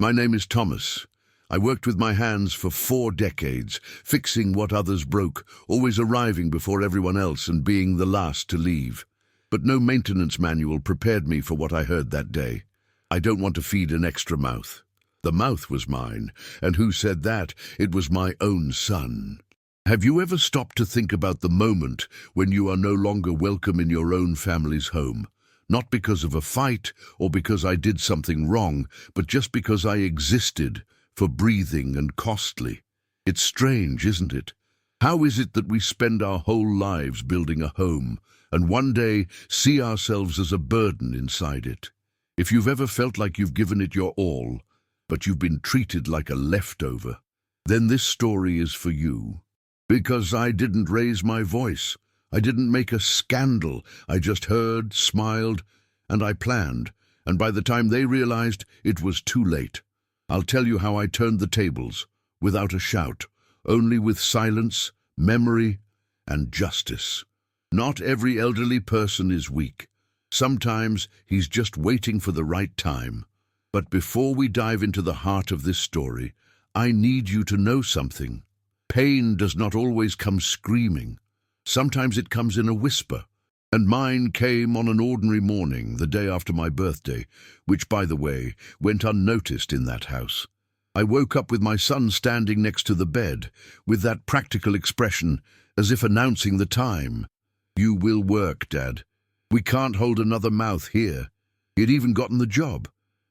My name is Thomas. I worked with my hands for 4 decades, fixing what others broke, always arriving before everyone else and being the last to leave. But no maintenance manual prepared me for what I heard that day. I don't want to feed an extra mouth. The mouth was mine, and who said that? It was my own son. Have you ever stopped to think about the moment when you are no longer welcome in your own family's home? Not because of a fight or because I did something wrong, but just because I existed, for breathing and costly. It's strange, isn't it? How is it that we spend our whole lives building a home, and one day see ourselves as a burden inside it? If you've ever felt like you've given it your all, but you've been treated like a leftover, then this story is for you. Because I didn't raise my voice. I didn't make a scandal. I just heard, smiled, and I planned. And by the time they realized, it was too late. I'll tell you how I turned the tables, without a shout, only with silence, memory, and justice. Not every elderly person is weak. Sometimes he's just waiting for the right time. But before we dive into the heart of this story, I need you to know something. Pain does not always come screaming. Sometimes it comes in a whisper. And mine came on an ordinary morning, the day after my birthday, which, by the way, went unnoticed in that house. I woke up with my son standing next to the bed, with that practical expression, as if announcing the time. "You will work, Dad. We can't hold another mouth here." He'd even gotten the job.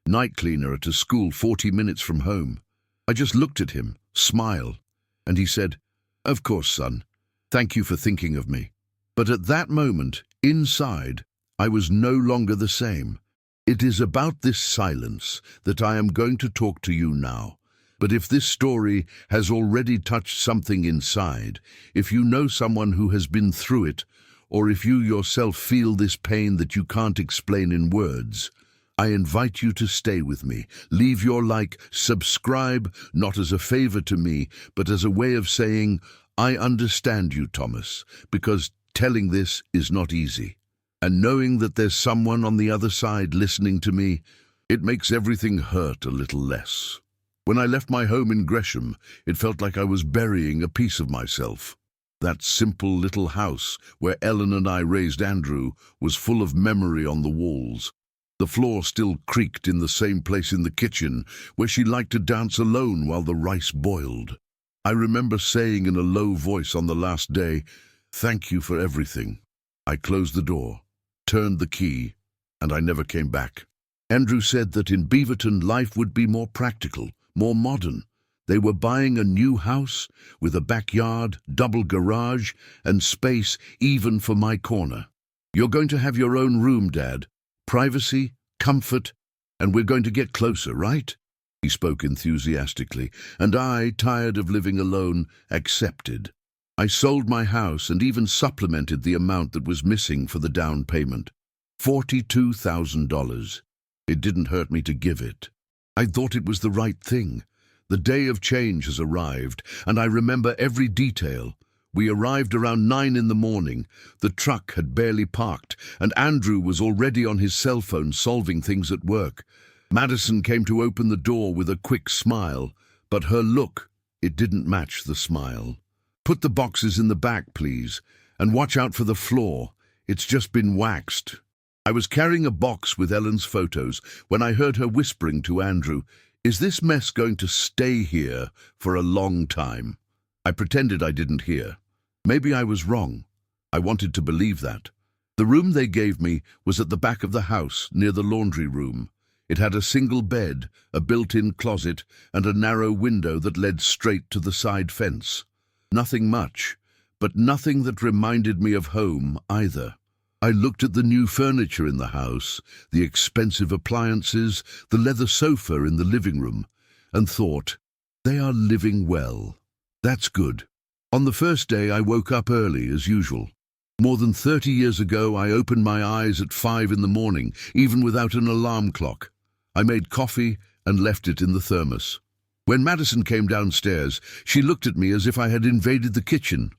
Night cleaner at a school 40 minutes from home. I just looked at him, smiled, and he said, "Of course, son. Thank you for thinking of me." But at that moment, inside, I was no longer the same. It is about this silence that I am going to talk to you now. But if this story has already touched something inside, if you know someone who has been through it, or if you yourself feel this pain that you can't explain in words, I invite you to stay with me. Leave your like, subscribe, not as a favor to me, but as a way of saying, I understand you, Thomas, because telling this is not easy. And knowing that there's someone on the other side listening to me, it makes everything hurt a little less. When I left my home in Gresham, it felt like I was burying a piece of myself. That simple little house where Ellen and I raised Andrew was full of memory on the walls. The floor still creaked in the same place in the kitchen where she liked to dance alone while the rice boiled. I remember saying in a low voice on the last day, "Thank you for everything." I closed the door, turned the key, and I never came back. Andrew said that in Beaverton life would be more practical, more modern. They were buying a new house with a backyard, double garage, and space even for my corner. "You're going to have your own room, Dad. Privacy, comfort, and we're going to get closer, right?" He spoke enthusiastically, and I, tired of living alone, accepted. I sold my house and even supplemented the amount that was missing for the down payment. $42,000. It didn't hurt me to give it. I thought it was the right thing. The day of change has arrived, and I remember every detail. We arrived around 9 in the morning. The truck had barely parked, and Andrew was already on his cell phone solving things at work. Madison came to open the door with a quick smile, but her look, it didn't match the smile. "Put the boxes in the back, please, and watch out for the floor. It's just been waxed." I was carrying a box with Ellen's photos when I heard her whispering to Andrew, "Is this mess going to stay here for a long time?" I pretended I didn't hear. Maybe I was wrong. I wanted to believe that. The room they gave me was at the back of the house, near the laundry room. It had a single bed, a built-in closet, and a narrow window that led straight to the side fence. Nothing much, but nothing that reminded me of home either. I looked at the new furniture in the house, the expensive appliances, the leather sofa in the living room, and thought, they are living well. That's good. On the first day, I woke up early, as usual. More than 30 years ago, I opened my eyes at 5 in the morning, even without an alarm clock. I made coffee and left it in the thermos. When Madison came downstairs, she looked at me as if I had invaded the kitchen.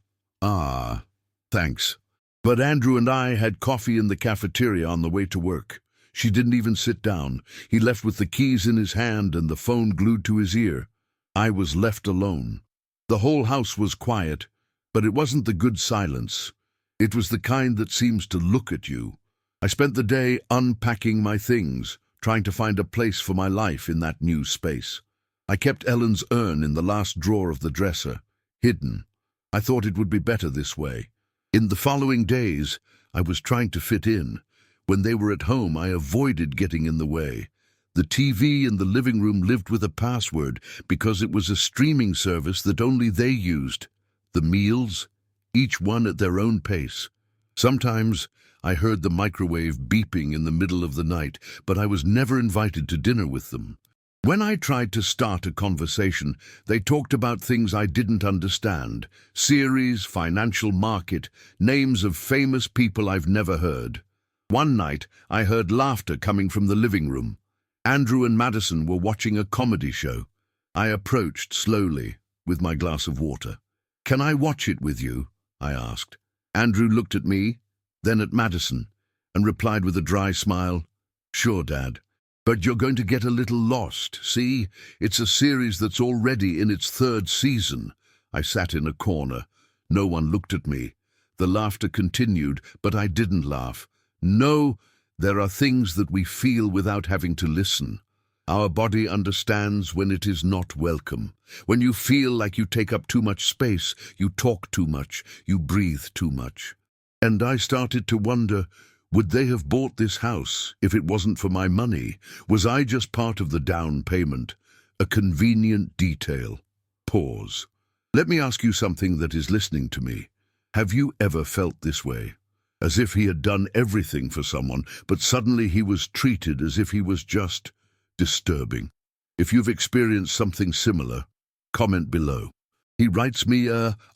"Ah, thanks." But Andrew and I had coffee in the cafeteria on the way to work. She didn't even sit down. He left with the keys in his hand and the phone glued to his ear. I was left alone. The whole house was quiet, but it wasn't the good silence. It was the kind that seems to look at you. I spent the day unpacking my things, trying to find a place for my life in that new space. I kept Ellen's urn in the last drawer of the dresser, hidden. I thought it would be better this way. In the following days, I was trying to fit in. When they were at home, I avoided getting in the way. The TV in the living room lived with a password because it was a streaming service that only they used. The meals, each one at their own pace. Sometimes I heard the microwave beeping in the middle of the night, but I was never invited to dinner with them. When I tried to start a conversation, they talked about things I didn't understand. Series, financial market, names of famous people I've never heard. One night, I heard laughter coming from the living room. Andrew and Madison were watching a comedy show. I approached slowly, with my glass of water. "Can I watch it with you?" I asked. Andrew looked at me, then at Madison, and replied with a dry smile, "Sure, Dad. But you're going to get a little lost. See, it's a series that's already in its 3rd season." I sat in a corner. No one looked at me. The laughter continued, but I didn't laugh. No, there are things that we feel without having to listen. Our body understands when it is not welcome. When you feel like you take up too much space, you talk too much, you breathe too much. And I started to wonder, would they have bought this house if it wasn't for my money? Was I just part of the down payment? A convenient detail. Pause. Let me ask you something that is listening to me. Have you ever felt this way? As if he had done everything for someone, but suddenly he was treated as if he was just disturbing. If you've experienced something similar, comment below. He writes me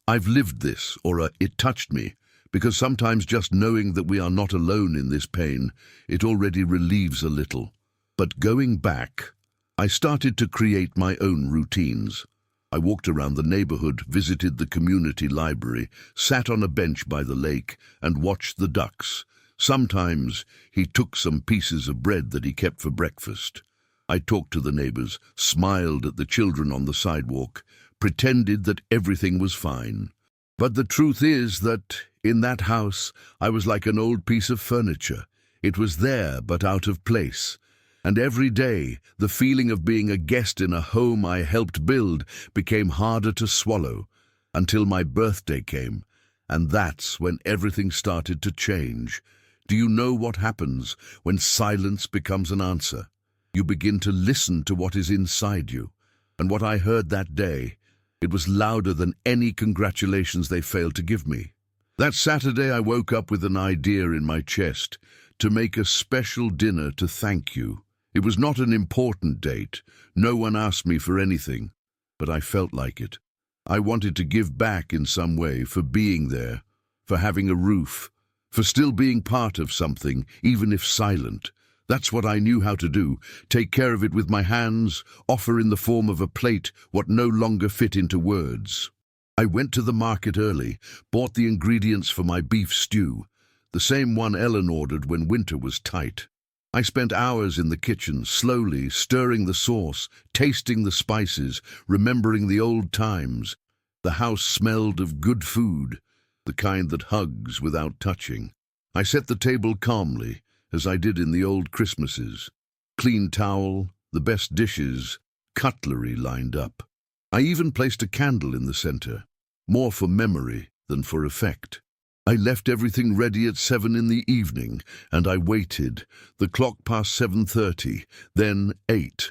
"I've lived this," or "It touched me," because sometimes just knowing that we are not alone in this pain, it already relieves a little. But going back, I started to create my own routines. I walked around the neighborhood, visited the community library, sat on a bench by the lake, and watched the ducks. Sometimes he took some pieces of bread that he kept for breakfast. I talked to the neighbors, smiled at the children on the sidewalk, pretended that everything was fine. But the truth is that, in that house, I was like an old piece of furniture. It was there, but out of place. And every day, the feeling of being a guest in a home I helped build became harder to swallow, until my birthday came, and that's when everything started to change. Do you know what happens when silence becomes an answer? You begin to listen to what is inside you. And what I heard that day, it was louder than any congratulations they failed to give me. That Saturday I woke up with an idea in my chest, to make a special dinner to thank you. It was not an important date. No one asked me for anything, but I felt like it. I wanted to give back in some way for being there, for having a roof, for still being part of something, even if silent. That's what I knew how to do, take care of it with my hands, offer in the form of a plate what no longer fit into words. I went to the market early, bought the ingredients for my beef stew, the same one Ellen ordered when winter was tight. I spent hours in the kitchen, slowly stirring the sauce, tasting the spices, remembering the old times. The house smelled of good food, the kind that hugs without touching. I set the table calmly, as I did in the old Christmases. Clean towel, the best dishes, cutlery lined up. I even placed a candle in the center, more for memory than for effect. I left everything ready at 7 in the evening, and I waited. The clock passed 7:30, then 8.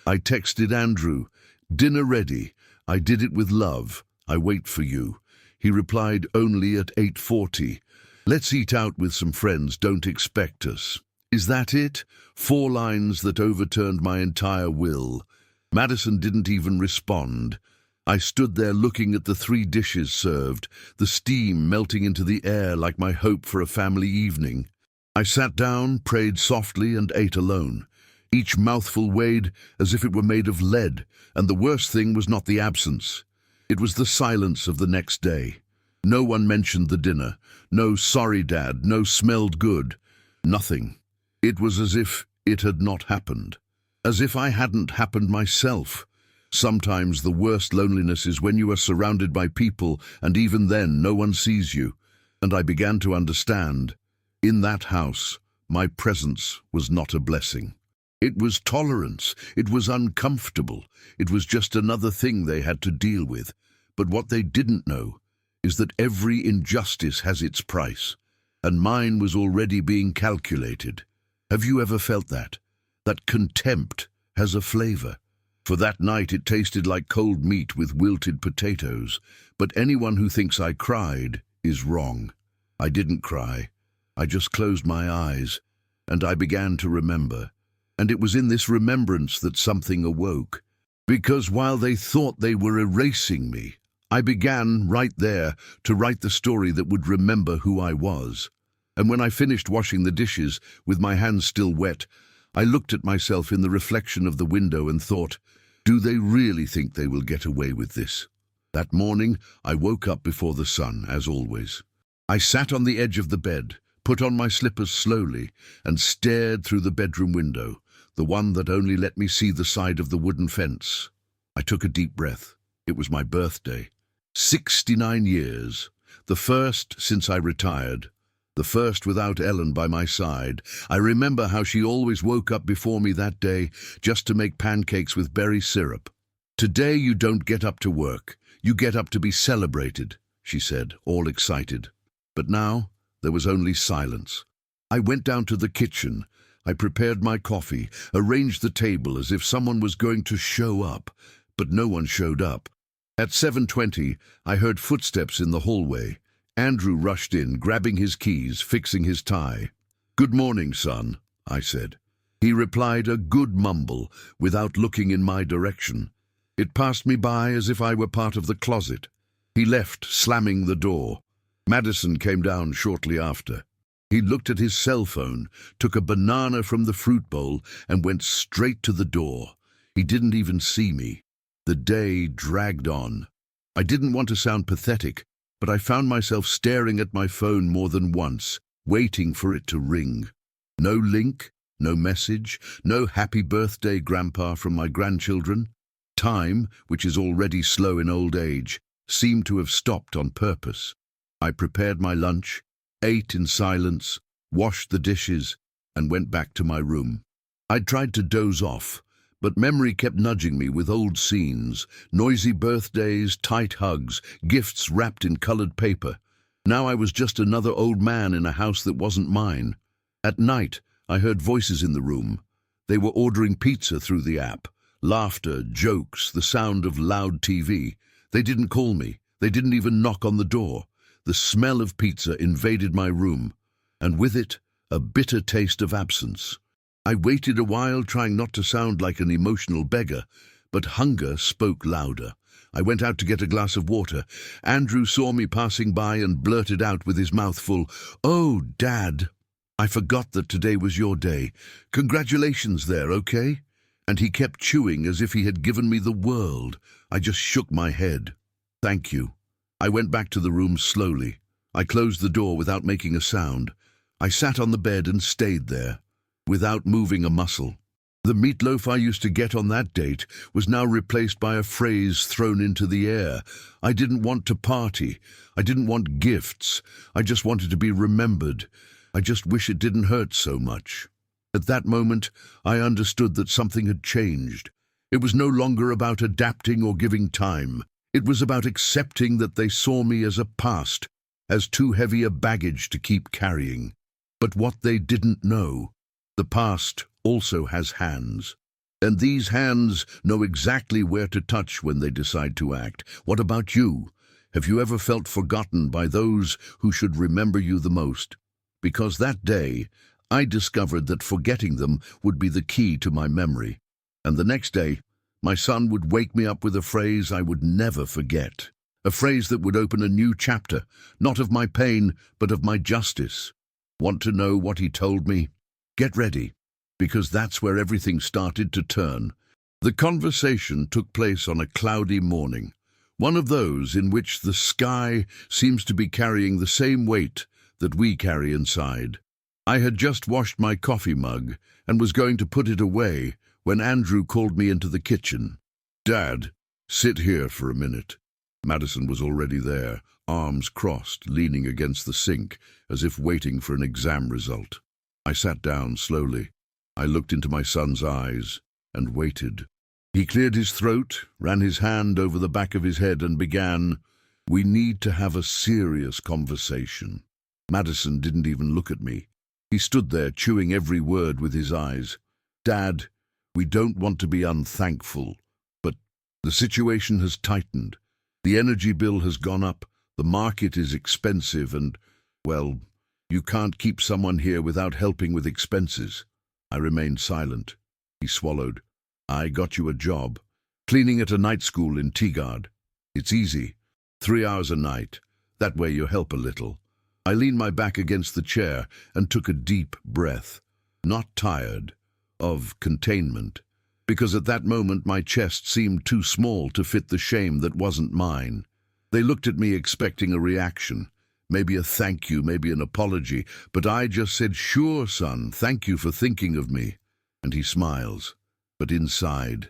I texted Andrew, "Dinner ready. I did it with love. I wait for you." He replied only at 8:40. "Let's eat out with some friends, don't expect us." Is that it? 4 lines that overturned my entire will. Madison didn't even respond. I stood there looking at the 3 dishes served, the steam melting into the air like my hope for a family evening. I sat down, prayed softly, and ate alone. Each mouthful weighed as if it were made of lead, and the worst thing was not the absence. It was the silence of the next day. No one mentioned the dinner. No "sorry, Dad," no "smelled good." Nothing. It was as if it had not happened, as if I hadn't happened myself. Sometimes the worst loneliness is when you are surrounded by people and even then no one sees you. And I began to understand. In that house, my presence was not a blessing. It was tolerance. It was uncomfortable. It was just another thing they had to deal with. But what they didn't know is that every injustice has its price, and mine was already being calculated. Have you ever felt that? That contempt has a flavor. For that night it tasted like cold meat with wilted potatoes. But anyone who thinks I cried is wrong. I didn't cry. I just closed my eyes, and I began to remember. And it was in this remembrance that something awoke. Because while they thought they were erasing me, I began right there to write the story that would remember who I was. And when I finished washing the dishes, with my hands still wet, I looked at myself in the reflection of the window and thought, do they really think they will get away with this? That morning, I woke up before the sun, as always. I sat on the edge of the bed, put on my slippers slowly, and stared through the bedroom window, the one that only let me see the side of the wooden fence. I took a deep breath. It was my birthday. 69 years, the first since I retired, the first without Ellen by my side. I remember how she always woke up before me that day just to make pancakes with berry syrup. Today you don't get up to work, you get up to be celebrated, she said, all excited. But now there was only silence. I went down to the kitchen. I prepared my coffee, arranged the table as if someone was going to show up, but no one showed up. At 7:20, I heard footsteps in the hallway. Andrew rushed in, grabbing his keys, fixing his tie. "Good morning, son," I said. He replied a good mumble, without looking in my direction. It passed me by as if I were part of the closet. He left, slamming the door. Madison came down shortly after. He looked at his cell phone, took a banana from the fruit bowl, and went straight to the door. He didn't even see me. The day dragged on. I didn't want to sound pathetic, but I found myself staring at my phone more than once, waiting for it to ring. No link, no message, no happy birthday, Grandpa, from my grandchildren. Time, which is already slow in old age, seemed to have stopped on purpose. I prepared my lunch, ate in silence, washed the dishes, and went back to my room. I'd tried to doze off, but memory kept nudging me with old scenes, noisy birthdays, tight hugs, gifts wrapped in colored paper. Now I was just another old man in a house that wasn't mine. At night, I heard voices in the room. They were ordering pizza through the app. Laughter, jokes, the sound of loud TV. They didn't call me. They didn't even knock on the door. The smell of pizza invaded my room, and with it, a bitter taste of absence. I waited a while, trying not to sound like an emotional beggar, but hunger spoke louder. I went out to get a glass of water. Andrew saw me passing by and blurted out with his mouth full, "Oh, Dad, I forgot that today was your day. Congratulations there, okay?" And he kept chewing as if he had given me the world. I just shook my head. "Thank you." I went back to the room slowly. I closed the door without making a sound. I sat on the bed and stayed there, without moving a muscle. The meatloaf I used to get on that date was now replaced by a phrase thrown into the air. I didn't want to party. I didn't want gifts. I just wanted to be remembered. I just wish it didn't hurt so much. At that moment, I understood that something had changed. It was no longer about adapting or giving time. It was about accepting that they saw me as a past, as too heavy a baggage to keep carrying. But what they didn't know, the past also has hands. And these hands know exactly where to touch when they decide to act. What about you? Have you ever felt forgotten by those who should remember you the most? Because that day, I discovered that forgetting them would be the key to my memory. And the next day, my son would wake me up with a phrase I would never forget. A phrase that would open a new chapter, not of my pain, but of my justice. Want to know what he told me? Get ready, because that's where everything started to turn. The conversation took place on a cloudy morning, one of those in which the sky seems to be carrying the same weight that we carry inside. I had just washed my coffee mug and was going to put it away when Andrew called me into the kitchen. "Dad, sit here for a minute." Madison was already there, arms crossed, leaning against the sink, as if waiting for an exam result. I sat down slowly. I looked into my son's eyes and waited. He cleared his throat, ran his hand over the back of his head and began, "We need to have a serious conversation." Madison didn't even look at me. He stood there, chewing every word with his eyes. "Dad, we don't want to be unthankful, but the situation has tightened. The energy bill has gone up, the market is expensive, and, well, you can't keep someone here without helping with expenses." I remained silent. He swallowed. "I got you a job, cleaning at a night school in Tigard. It's easy, 3 hours a night. That way you help a little." I leaned my back against the chair and took a deep breath. Not tired, of containment, because at that moment my chest seemed too small to fit the shame that wasn't mine. They looked at me expecting a reaction, maybe a thank you, maybe an apology, but I just said, "Sure, son, thank you for thinking of me." And he smiles. But inside,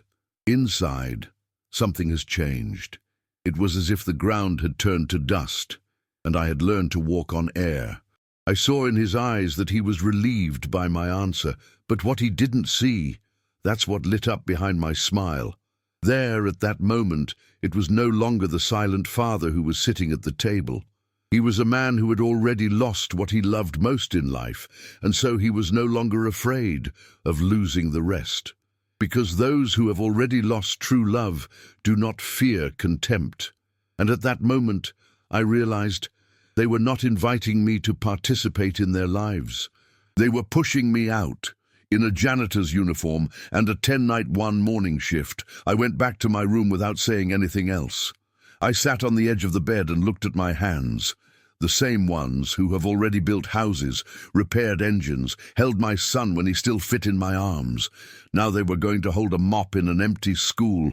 something has changed. It was as if the ground had turned to dust, and I had learned to walk on air. I saw in his eyes that he was relieved by my answer, but what he didn't see, that's what lit up behind my smile. There, at that moment, it was no longer the silent father who was sitting at the table. He was a man who had already lost what he loved most in life, and so he was no longer afraid of losing the rest. Because those who have already lost true love do not fear contempt. And at that moment, I realized they were not inviting me to participate in their lives. They were pushing me out. In a janitor's uniform and a 10-night-1 morning shift, I went back to my room without saying anything else. I sat on the edge of the bed and looked at my hands. The same ones who have already built houses, repaired engines, held my son when he still fit in my arms. Now they were going to hold a mop in an empty school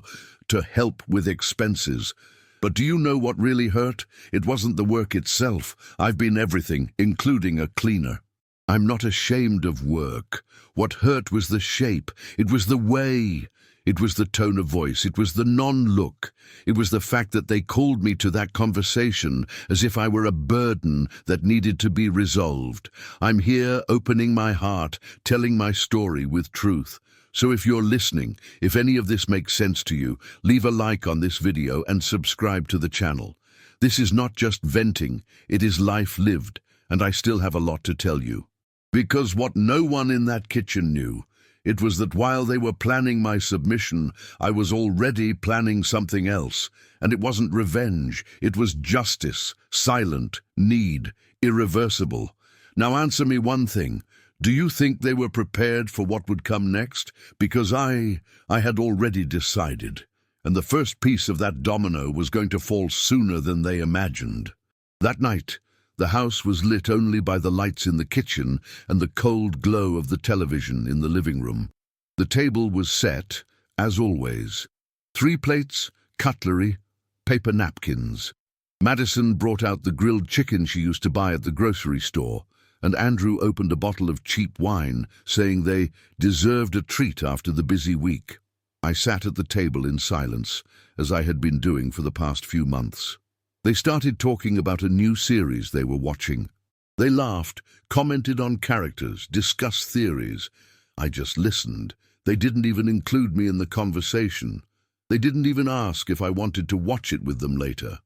to help with expenses. But do you know what really hurt? It wasn't the work itself. I've been everything, including a cleaner. I'm not ashamed of work. What hurt was the shape. It was the way. It was the tone of voice. It was the non-look. It was the fact that they called me to that conversation as if I were a burden that needed to be resolved. I'm here opening my heart, telling my story with truth. So if you're listening, if any of this makes sense to you, leave a like on this video and subscribe to the channel. This is not just venting, it is life lived, and I still have a lot to tell you. Because what no one in that kitchen knew, it was that while they were planning my submission, I was already planning something else. And it wasn't revenge, it was justice, silent, need, irreversible. Now answer me one thing. Do you think they were prepared for what would come next? Because I had already decided. And the first piece of that domino was going to fall sooner than they imagined. That night, the house was lit only by the lights in the kitchen and the cold glow of the television in the living room. The table was set, as always. 3 plates, cutlery, paper napkins. Madison brought out the grilled chicken she used to buy at the grocery store, and Andrew opened a bottle of cheap wine, saying they deserved a treat after the busy week. I sat at the table in silence, as I had been doing for the past few months. They started talking about a new series they were watching. They laughed, commented on characters, discussed theories. I just listened. They didn't even include me in the conversation. They didn't even ask if I wanted to watch it with them later.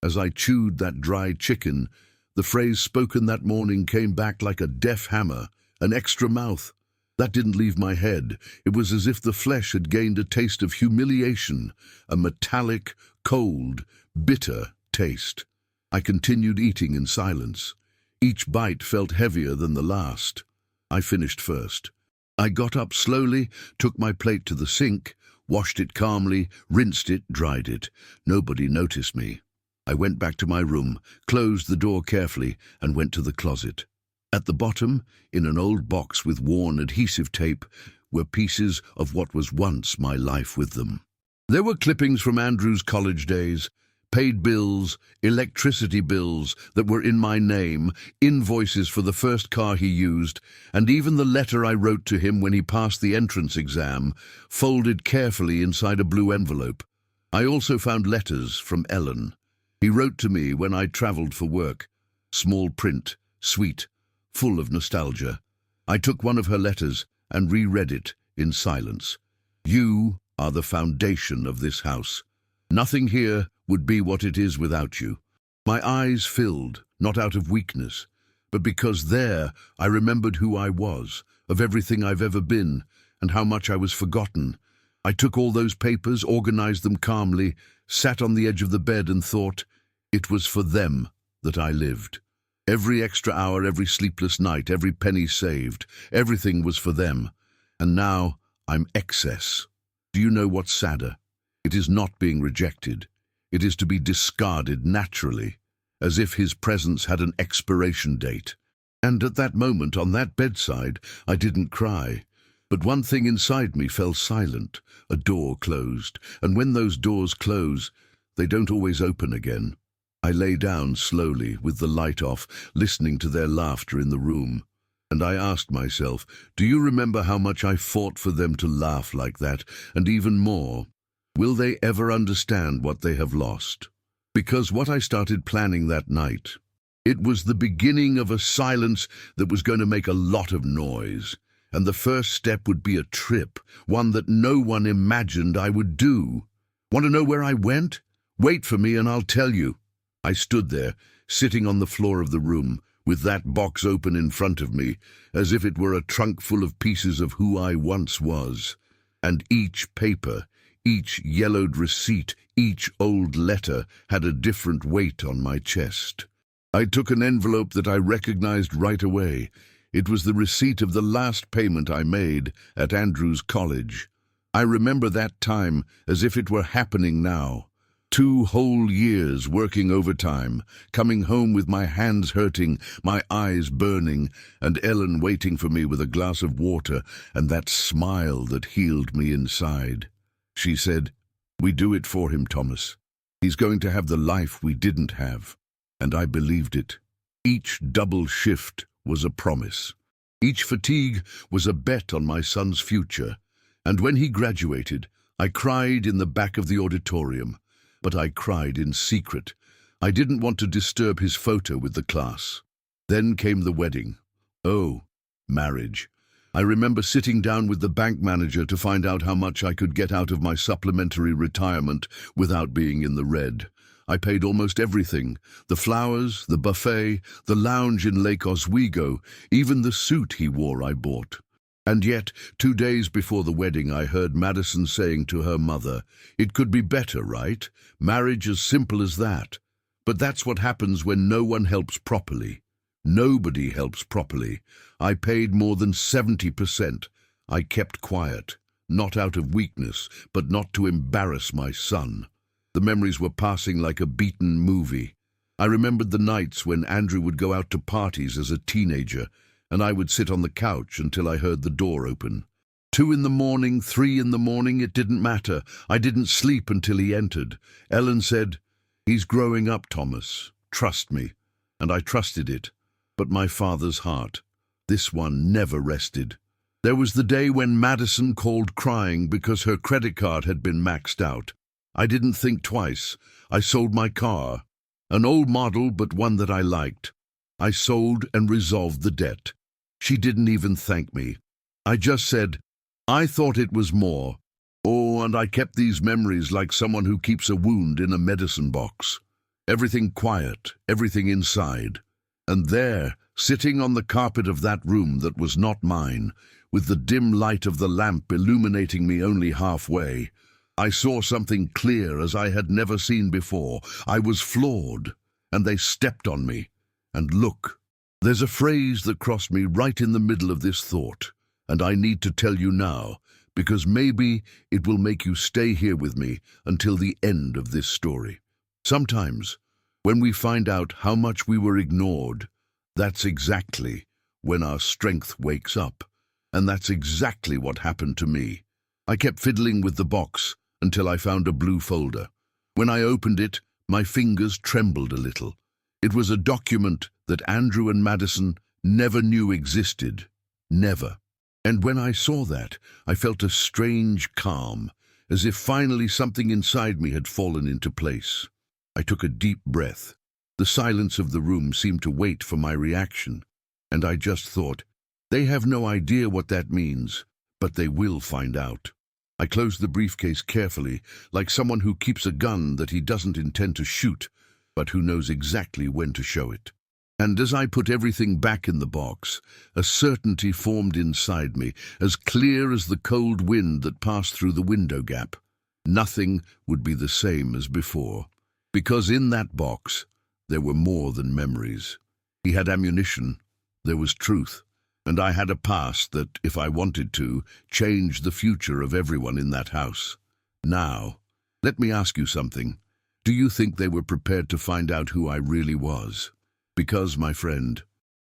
As I chewed that dry chicken, the phrase spoken that morning came back like a deaf hammer, an extra mouth. That didn't leave my head. It was as if the flesh had gained a taste of humiliation, a metallic, cold, bitter taste. I continued eating in silence. Each bite felt heavier than the last. I finished first. I got up slowly, took my plate to the sink, washed it calmly, rinsed it, dried it. Nobody noticed me. I went back to my room, closed the door carefully, and went to the closet. At the bottom, in an old box with worn adhesive tape, were pieces of what was once my life with them. There were clippings from Andrew's college days, paid bills, electricity bills that were in my name, invoices for the first car he used, and even the letter I wrote to him when he passed the entrance exam, folded carefully inside a blue envelope. I also found letters from Ellen. He wrote to me when I travelled for work. Small print, sweet, full of nostalgia. I took one of her letters and reread it in silence. You are the foundation of this house. Nothing here would be what it is without you. My eyes filled, not out of weakness, but because there I remembered who I was, of everything I've ever been, and how much I was forgotten. I took all those papers, organized them calmly, sat on the edge of the bed and thought, it was for them that I lived. Every extra hour, every sleepless night, every penny saved, everything was for them. And now I'm excess. Do you know what's sadder? It is not being rejected. It is to be discarded naturally, as if his presence had an expiration date. And at that moment, on that bedside, I didn't cry. But one thing inside me fell silent. A door closed, and when those doors close, they don't always open again. I lay down slowly, with the light off, listening to their laughter in the room. And I asked myself, do you remember how much I fought for them to laugh like that, and even more? Will they ever understand what they have lost? Because what I started planning that night, it was the beginning of a silence that was going to make a lot of noise. And the first step would be a trip, one that no one imagined I would do. Want to know where I went? Wait for me and I'll tell you. I stood there, sitting on the floor of the room, with that box open in front of me, as if it were a trunk full of pieces of who I once was. And each paper, each yellowed receipt, each old letter had a different weight on my chest. I took an envelope that I recognized right away. It was the receipt of the last payment I made at Andrews College. I remember that time as if it were happening now. 2 whole years working overtime, coming home with my hands hurting, my eyes burning, and Ellen waiting for me with a glass of water and that smile that healed me inside. She said, "We do it for him, Thomas. He's going to have the life we didn't have." And I believed it. Each double shift was a promise. Each fatigue was a bet on my son's future. And when he graduated, I cried in the back of the auditorium. But I cried in secret. I didn't want to disturb his photo with the class. Then came the wedding. Oh, marriage. I remember sitting down with the bank manager to find out how much I could get out of my supplementary retirement without being in the red. I paid almost everything. The flowers, the buffet, the lounge in Lake Oswego, even the suit he wore I bought. And yet, 2 days before the wedding, I heard Madison saying to her mother, "It could be better, right? Marriage as simple as that." But that's what happens when no one helps properly. Nobody helps properly. I paid more than 70%. I kept quiet, not out of weakness, but not to embarrass my son. The memories were passing like a beaten movie. I remembered the nights when Andrew would go out to parties as a teenager, and I would sit on the couch until I heard the door open. 2 in the morning, 3 in the morning, it didn't matter. I didn't sleep until he entered. Ellen said, "He's growing up, Thomas. Trust me." And I trusted it. But my father's heart, this one never rested. There was the day when Madison called crying because her credit card had been maxed out. I didn't think twice. I sold my car. An old model, but one that I liked. I sold and resolved the debt. She didn't even thank me. I just said, "I thought it was more." Oh, and I kept these memories like someone who keeps a wound in a medicine box. Everything quiet, everything inside. And there, sitting on the carpet of that room that was not mine, with the dim light of the lamp illuminating me only halfway, I saw something clear as I had never seen before. I was flawed, and they stepped on me. And look, there's a phrase that crossed me right in the middle of this thought, and I need to tell you now, because maybe it will make you stay here with me until the end of this story. Sometimes, when we find out how much we were ignored, that's exactly when our strength wakes up. And that's exactly what happened to me. I kept fiddling with the box until I found a blue folder. When I opened it, My fingers trembled a little. It was a document that Andrew and Madison never knew existed. Never. And when I saw that, I felt a strange calm, as if finally something inside me had fallen into place. I took a deep breath. The silence of the room seemed to wait for my reaction, and I just thought, they have no idea what that means, but they will find out. I closed the briefcase carefully, like someone who keeps a gun that he doesn't intend to shoot, but who knows exactly when to show it. And as I put everything back in the box, a certainty formed inside me, as clear as the cold wind that passed through the window gap. Nothing would be the same as before, because in that box there were more than memories. He had ammunition, there was truth, and I had a past that, if I wanted to, changed the future of everyone in that house. Now, let me ask you something. Do you think they were prepared to find out who I really was? Because, my friend,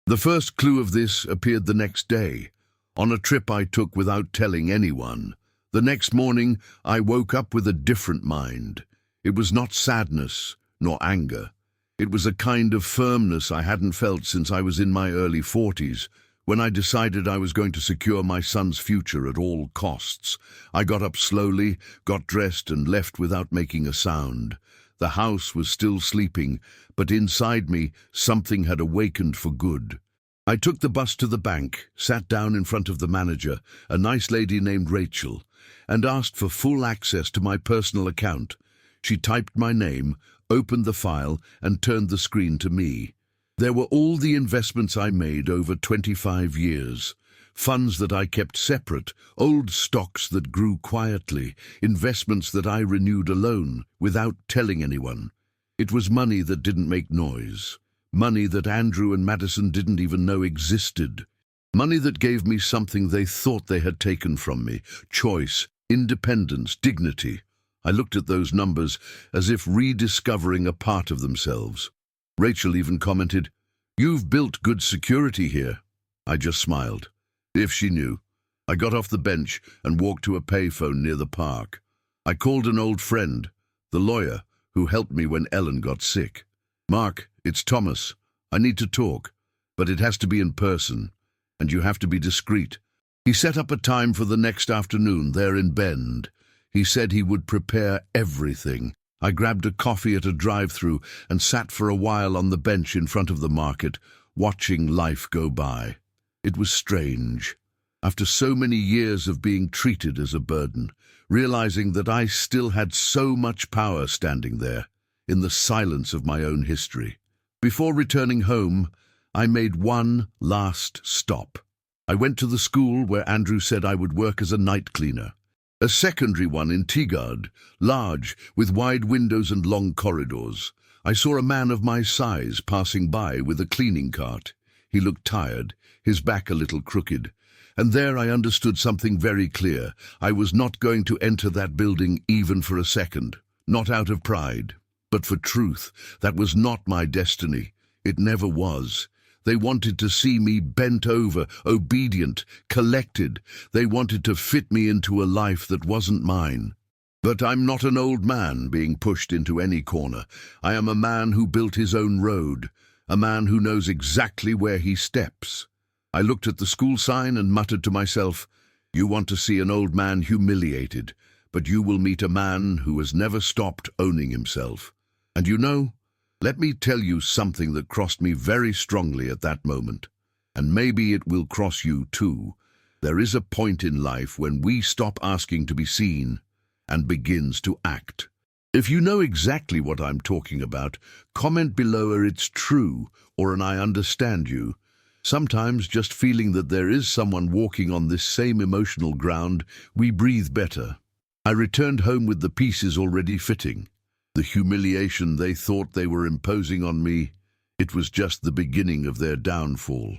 the first clue of this appeared the next day, on a trip I took without telling anyone. The next morning, I woke up with a different mind. It was not sadness, nor anger. It was a kind of firmness I hadn't felt since I was in my early 40s, when I decided I was going to secure my son's future at all costs. I got up slowly, got dressed, and left without making a sound. The house was still sleeping, but inside me, something had awakened for good. I took the bus to the bank, sat down in front of the manager, a nice lady named Rachel, and asked for full access to my personal account. She typed my name, opened the file, and turned the screen to me. There were all the investments I made over 25 years. Funds that I kept separate, old stocks that grew quietly, investments that I renewed alone, without telling anyone. It was money that didn't make noise. Money that Andrew and Madison didn't even know existed. Money that gave me something they thought they had taken from me: choice, independence, dignity. I looked at those numbers as if rediscovering a part of themselves. Rachel even commented, "You've built good security here." I just smiled. If she knew. I got off the bench and walked to a payphone near the park. I called an old friend, the lawyer, who helped me when Ellen got sick. "Mark, it's Thomas. I need to talk, but it has to be in person, and you have to be discreet." He set up a time for the next afternoon there in Bend. He said he would prepare everything. I grabbed a coffee at a drive-thru and sat for a while on the bench in front of the market, watching life go by. It was strange. After so many years of being treated as a burden, realizing that I still had so much power standing there, in the silence of my own history. Before returning home, I made one last stop. I went to the school where Andrew said I would work as a night cleaner. A secondary one in Tigard, large, with wide windows and long corridors. I saw a man of my size passing by with a cleaning cart. He looked tired, his back a little crooked. And there I understood something very clear. I was not going to enter that building even for a second. Not out of pride, but for truth. That was not my destiny. It never was. They wanted to see me bent over, obedient, collected. They wanted to fit me into a life that wasn't mine. But I'm not an old man being pushed into any corner. I am a man who built his own road, a man who knows exactly where he steps. I looked at the school sign and muttered to myself, "You want to see an old man humiliated, but you will meet a man who has never stopped owning himself." And you know, let me tell you something that crossed me very strongly at that moment. And maybe it will cross you too. There is a point in life when we stop asking to be seen and begins to act. If you know exactly what I'm talking about, comment below a "it's true" or an "I understand you." Sometimes just feeling that there is someone walking on this same emotional ground, we breathe better. I returned home with the pieces already fitting. The humiliation they thought they were imposing on me, it was just the beginning of their downfall.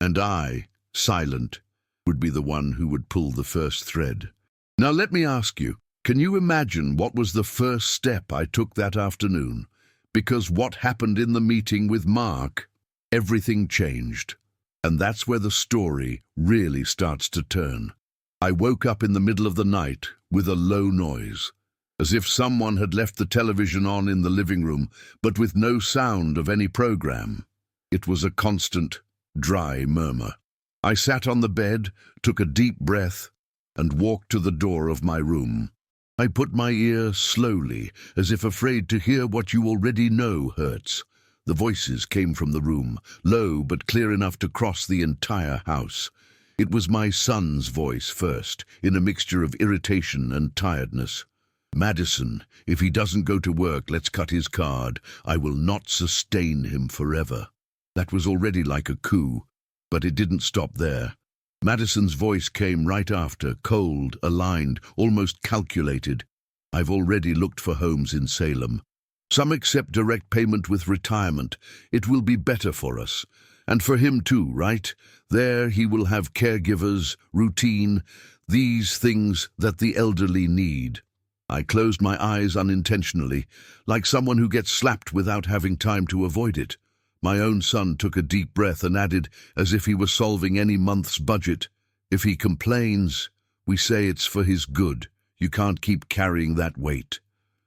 And I, silent, would be the one who would pull the first thread. Now let me ask you, can you imagine what was the first step I took that afternoon? Because what happened in the meeting with Mark, everything changed. And that's where the story really starts to turn. I woke up in the middle of the night with a low noise. as if someone had left the television on in the living room, but with no sound of any program. It was a constant, dry murmur. I sat on the bed, took a deep breath, and walked to the door of my room. I put my ear slowly, as if afraid to hear what you already know hurts. The voices came from the room, low but clear enough to cross the entire house. It was my son's voice first, in a mixture of irritation and tiredness. "Madison, if he doesn't go to work, let's cut his card. I will not sustain him forever." That was already like a coup, but it didn't stop there. Madison's voice came right after, cold, aligned, almost calculated. "I've already looked for homes in Salem. Some accept direct payment with retirement. It will be better for us. And for him too, right? There he will have caregivers, routine, these things that the elderly need." I closed my eyes unintentionally, like someone who gets slapped without having time to avoid it. My own son took a deep breath and added, as if he were solving any month's budget, "If he complains, we say it's for his good. You can't keep carrying that weight."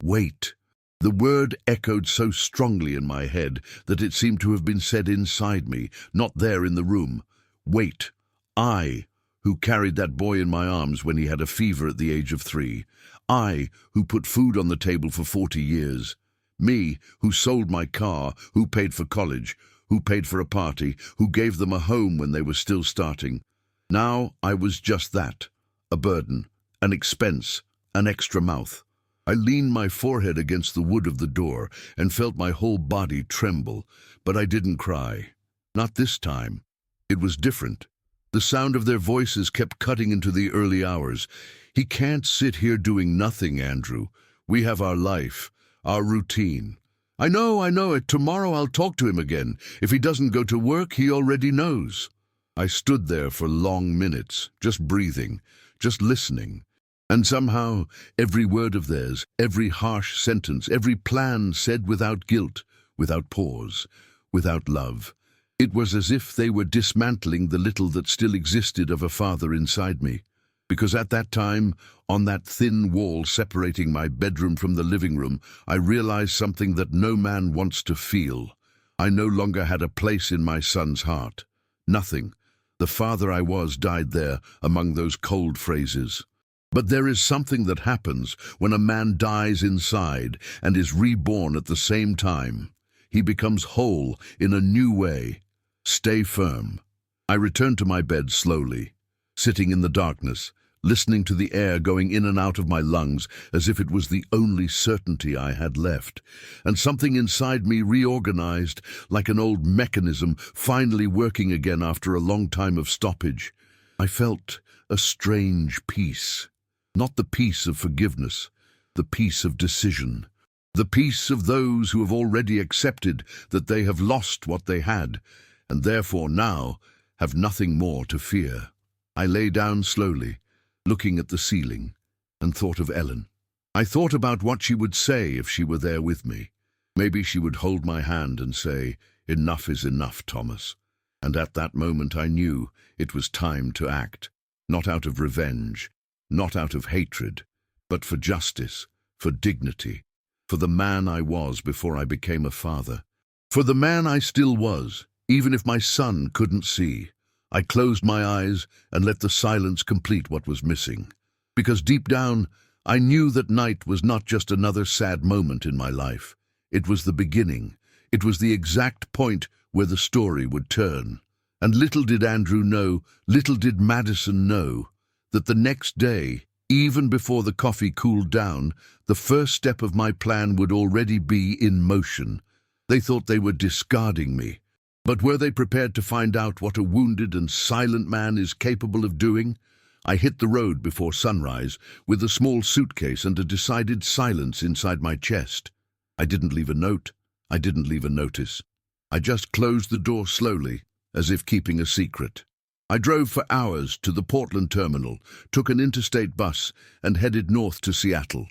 Weight. The word echoed so strongly in my head that it seemed to have been said inside me, not there in the room. Wait. I, who carried that boy in my arms when he had a fever at the age of 3. I, who put food on the table for 40 years. Me, who sold my car, who paid for college, who paid for a party, who gave them a home when they were still starting. Now I was just that. A burden, an expense, an extra mouth. I leaned my forehead against the wood of the door and felt my whole body tremble, but I didn't cry. Not this time. It was different. The sound of their voices kept cutting into the early hours. "He can't sit here doing nothing, Andrew. We have our life, our routine." I know it. Tomorrow I'll talk to him again. If he doesn't go to work, he already knows." I stood there for long minutes, just breathing, just listening. And somehow, every word of theirs, every harsh sentence, every plan said without guilt, without pause, without love. It was as if they were dismantling the little that still existed of a father inside me. Because at that time, on that thin wall separating my bedroom from the living room, I realized something that no man wants to feel. I no longer had a place in my son's heart. Nothing. The father I was died there, among those cold phrases. But there is something that happens when a man dies inside and is reborn at the same time. He becomes whole in a new way. Stay firm. I returned to my bed slowly, sitting in the darkness, listening to the air going in and out of my lungs as if it was the only certainty I had left. And something inside me reorganized, like an old mechanism finally working again after a long time of stoppage. I felt a strange peace. Not the peace of forgiveness, the peace of decision. The peace of those who have already accepted that they have lost what they had, and therefore now have nothing more to fear. I lay down slowly, looking at the ceiling, and thought of Ellen. I thought about what she would say if she were there with me. Maybe she would hold my hand and say, "Enough is enough, Thomas." And at that moment I knew it was time to act, not out of revenge, not out of hatred, but for justice, for dignity, for the man I was before I became a father, for the man I still was, even if my son couldn't see. I closed my eyes and let the silence complete what was missing, because deep down I knew that night was not just another sad moment in my life. It was the beginning. It was the exact point where the story would turn. And little did Andrew know, little did Madison know, that the next day, even before the coffee cooled down, the first step of my plan would already be in motion. They thought they were discarding me. But were they prepared to find out what a wounded and silent man is capable of doing? I hit the road before sunrise, with a small suitcase and a decided silence inside my chest. I didn't leave a note. I didn't leave a notice. I just closed the door slowly, as if keeping a secret. I drove for hours to the Portland terminal, took an interstate bus, and headed north to Seattle.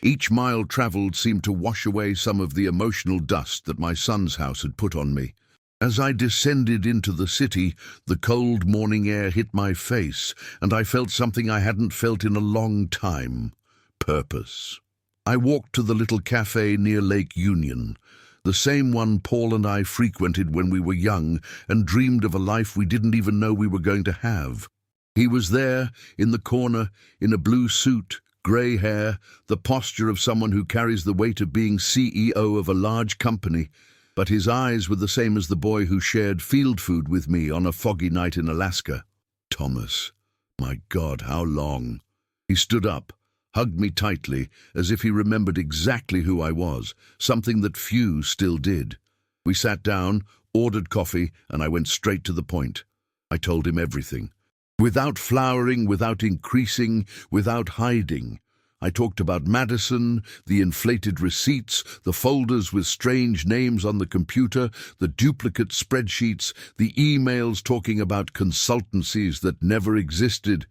Each mile traveled seemed to wash away some of the emotional dust that my son's house had put on me. As I descended into the city, the cold morning air hit my face, and I felt something I hadn't felt in a long time. Purpose. I walked to the little cafe near Lake Union, the same one Paul and I frequented when we were young and dreamed of a life we didn't even know we were going to have. He was there, in the corner, in a blue suit, grey hair, the posture of someone who carries the weight of being CEO of a large company, but his eyes were the same as the boy who shared field food with me on a foggy night in Alaska. Thomas. My God, how long? He stood up, hugged me tightly, as if he remembered exactly who I was, something that few still did. We sat down, ordered coffee, and I went straight to the point. I told him everything. Without flowering, without increasing, without hiding. I talked about Madison, the inflated receipts, the folders with strange names on the computer, the duplicate spreadsheets, the emails talking about consultancies that never existed.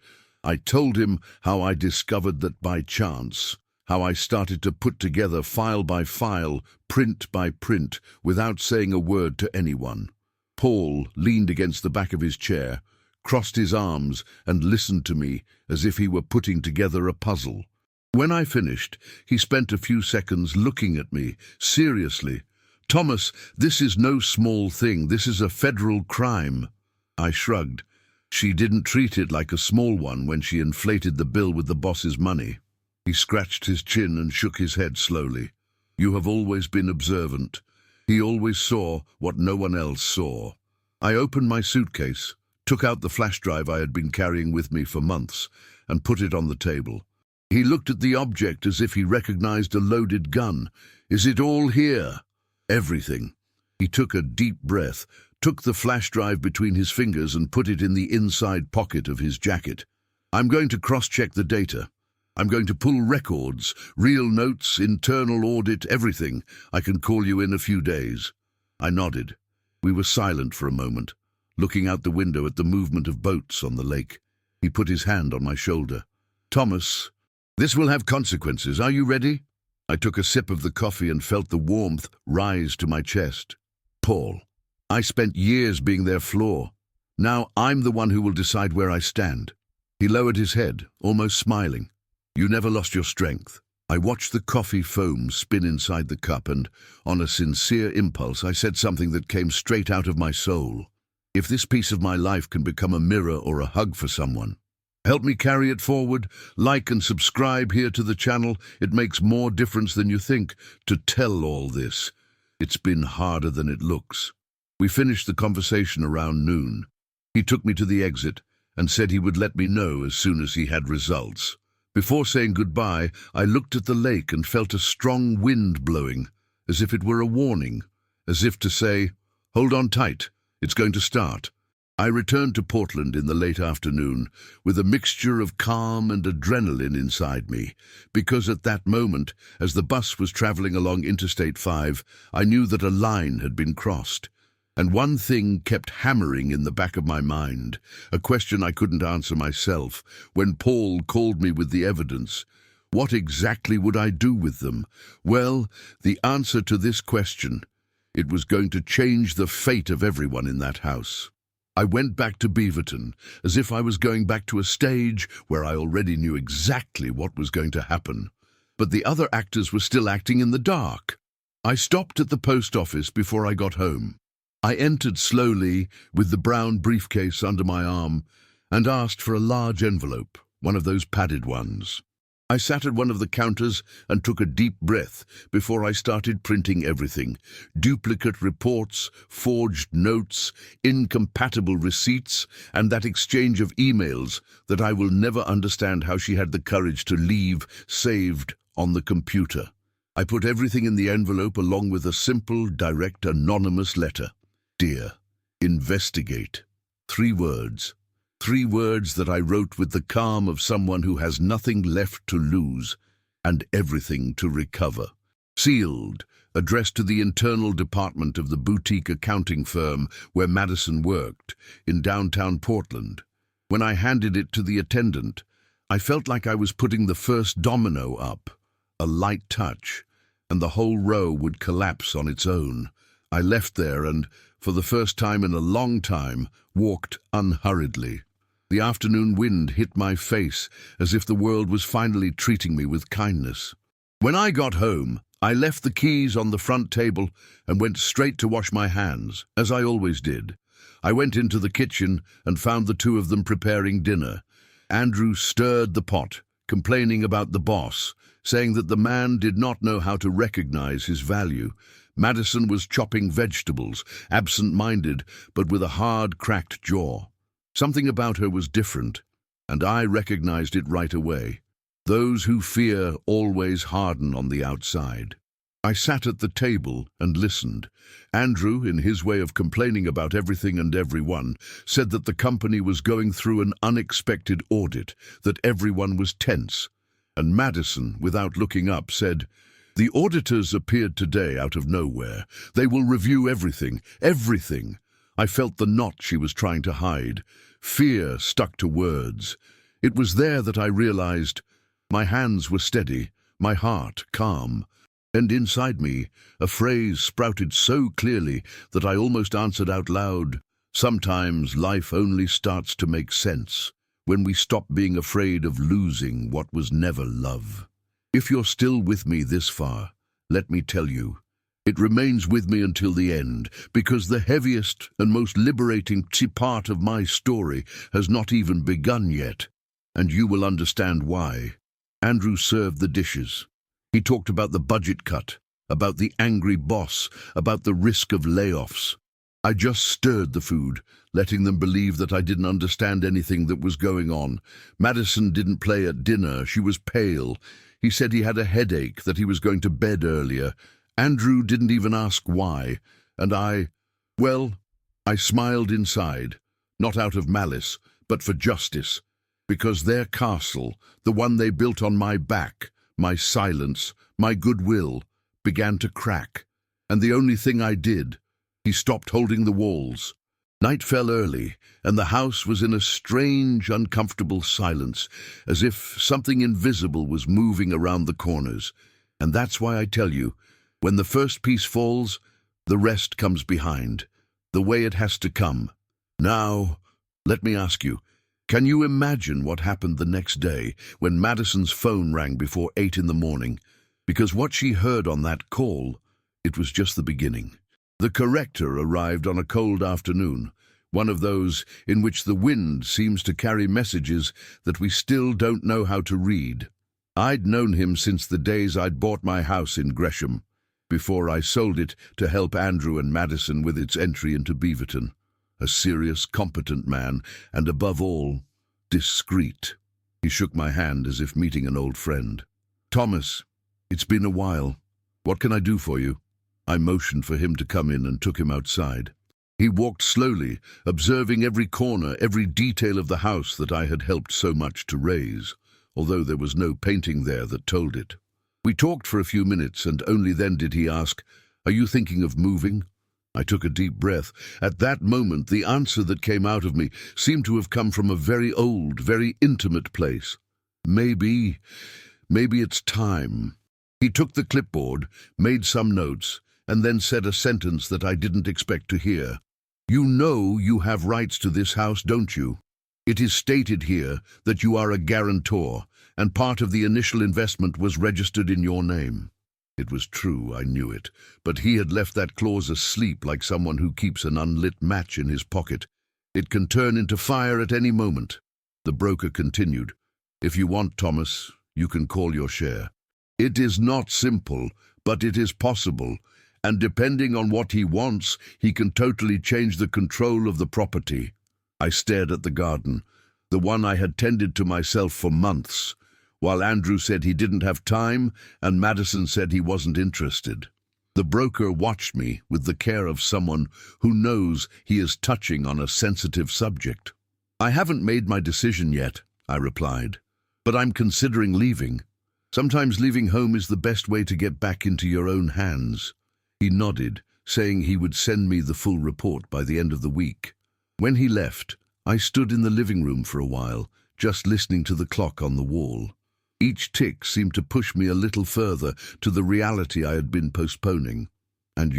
I told him how I discovered that by chance, how I started to put together file by file, print by print, without saying a word to anyone. Paul leaned against the back of his chair, crossed his arms, and listened to me as if he were putting together a puzzle. When I finished, he spent a few seconds looking at me, seriously. Thomas, this is no small thing. This is a federal crime. I shrugged. She didn't treat it like a small one when she inflated the bill with the boss's money. He scratched his chin and shook his head slowly. You have always been observant. He always saw what no one else saw. I opened my suitcase, took out the flash drive I had been carrying with me for months, and put it on the table. He looked at the object as if he recognized a loaded gun. Is it all here? Everything. He took a deep breath, took the flash drive between his fingers and put it in the inside pocket of his jacket. I'm going to cross-check the data. I'm going to pull records, real notes, internal audit, everything. I can call you in a few days. I nodded. We were silent for a moment, looking out the window at the movement of boats on the lake. He put his hand on my shoulder. Thomas, this will have consequences. Are you ready? I took a sip of the coffee and felt the warmth rise to my chest. Paul, I spent years being their flaw. Now I'm the one who will decide where I stand. He lowered his head, almost smiling. You never lost your strength. I watched the coffee foam spin inside the cup and, on a sincere impulse, I said something that came straight out of my soul. If this piece of my life can become a mirror or a hug for someone, help me carry it forward. Like and subscribe here to the channel. It makes more difference than you think to tell all this. It's been harder than it looks. We finished the conversation around noon. He took me to the exit and said he would let me know as soon as he had results. Before saying goodbye, I looked at the lake and felt a strong wind blowing, as if it were a warning, as if to say, hold on tight, it's going to start. I returned to Portland in the late afternoon with a mixture of calm and adrenaline inside me, because at that moment, as the bus was traveling along Interstate 5, I knew that a line had been crossed. And one thing kept hammering in the back of my mind, a question I couldn't answer myself, when Paul called me with the evidence. What exactly would I do with them? Well, the answer to this question, it was going to change the fate of everyone in that house. I went back to Beaverton, as if I was going back to a stage where I already knew exactly what was going to happen. But the other actors were still acting in the dark. I stopped at the post office before I got home. I entered slowly, with the brown briefcase under my arm, and asked for a large envelope, one of those padded ones. I sat at one of the counters and took a deep breath before I started printing everything. Duplicate reports, forged notes, incompatible receipts, and that exchange of emails that I will never understand how she had the courage to leave saved on the computer. I put everything in the envelope along with a simple, direct, anonymous letter. Dear, investigate. 3 words. 3 words that I wrote with the calm of someone who has nothing left to lose and everything to recover. Sealed, addressed to the internal department of the boutique accounting firm where Madison worked, in downtown Portland. When I handed it to the attendant, I felt like I was putting the first domino up. A light touch, and the whole row would collapse on its own. I left there and, for the first time in a long time, walked unhurriedly. The afternoon wind hit my face as if the world was finally treating me with kindness. When I got home, I left the keys on the front table and went straight to wash my hands, as I always did. I went into the kitchen and found the two of them preparing dinner. Andrew stirred the pot, complaining about the boss, saying that the man did not know how to recognize his value. Madison was chopping vegetables, absent-minded, but with a hard, cracked jaw. Something about her was different, and I recognized it right away. Those who fear always harden on the outside. I sat at the table and listened. Andrew, in his way of complaining about everything and everyone, said that the company was going through an unexpected audit, that everyone was tense. And Madison, without looking up, said, "The auditors appeared today out of nowhere. They will review everything, everything." I felt the knot she was trying to hide. Fear stuck to words. It was there that I realized my hands were steady, my heart calm. And inside me, a phrase sprouted so clearly that I almost answered out loud, "Sometimes life only starts to make sense when we stop being afraid of losing what was never love." If you're still with me this far, let me tell you, it remains with me until the end, because the heaviest and most liberating part of my story has not even begun yet, and you will understand why. Andrew served the dishes. He talked about the budget cut, about the angry boss, about the risk of layoffs. I just stirred the food, letting them believe that I didn't understand anything that was going on. Madison didn't play at dinner. She was pale. He said he had a headache, that he was going to bed earlier. Andrew didn't even ask why, and I smiled inside, not out of malice, but for justice, because their castle, the one they built on my back, my silence, my goodwill, began to crack. And the only thing I did, he stopped holding the walls. Night fell early, and the house was in a strange, uncomfortable silence, as if something invisible was moving around the corners. And that's why I tell you, when the first piece falls, the rest comes behind, the way it has to come. Now, let me ask you, can you imagine what happened the next day when Madison's phone rang before 8 in the morning? Because what she heard on that call, it was just the beginning. The corrector arrived on a cold afternoon, one of those in which the wind seems to carry messages that we still don't know how to read. I'd known him since the days I'd bought my house in Gresham, before I sold it to help Andrew and Madison with its entry into Beaverton. A serious, competent man, and above all, discreet. He shook my hand as if meeting an old friend. "Thomas, it's been a while. What can I do for you?" I motioned for him to come in and took him outside. He walked slowly, observing every corner, every detail of the house that I had helped so much to raise, although there was no painting there that told it. We talked for a few minutes, and only then did he ask, "Are you thinking of moving?" I took a deep breath. At that moment, the answer that came out of me seemed to have come from a very old, very intimate place. Maybe it's time. He took the clipboard, made some notes, and then said a sentence that I didn't expect to hear. "You know you have rights to this house, don't you? It is stated here that you are a guarantor, and part of the initial investment was registered in your name." It was true, I knew it, but he had left that clause asleep like someone who keeps an unlit match in his pocket. It can turn into fire at any moment. The broker continued, "If you want, Thomas, you can call your share. It is not simple, but it is possible, and depending on what he wants, he can totally change the control of the property." I stared at the garden, the one I had tended to myself for months, while Andrew said he didn't have time and Madison said he wasn't interested. The broker watched me with the care of someone who knows he is touching on a sensitive subject. "I haven't made my decision yet," I replied, "but I'm considering leaving. Sometimes leaving home is the best way to get back into your own hands." He nodded, saying he would send me the full report by the end of the week. When he left, I stood in the living room for a while, just listening to the clock on the wall. Each tick seemed to push me a little further to the reality I had been postponing. And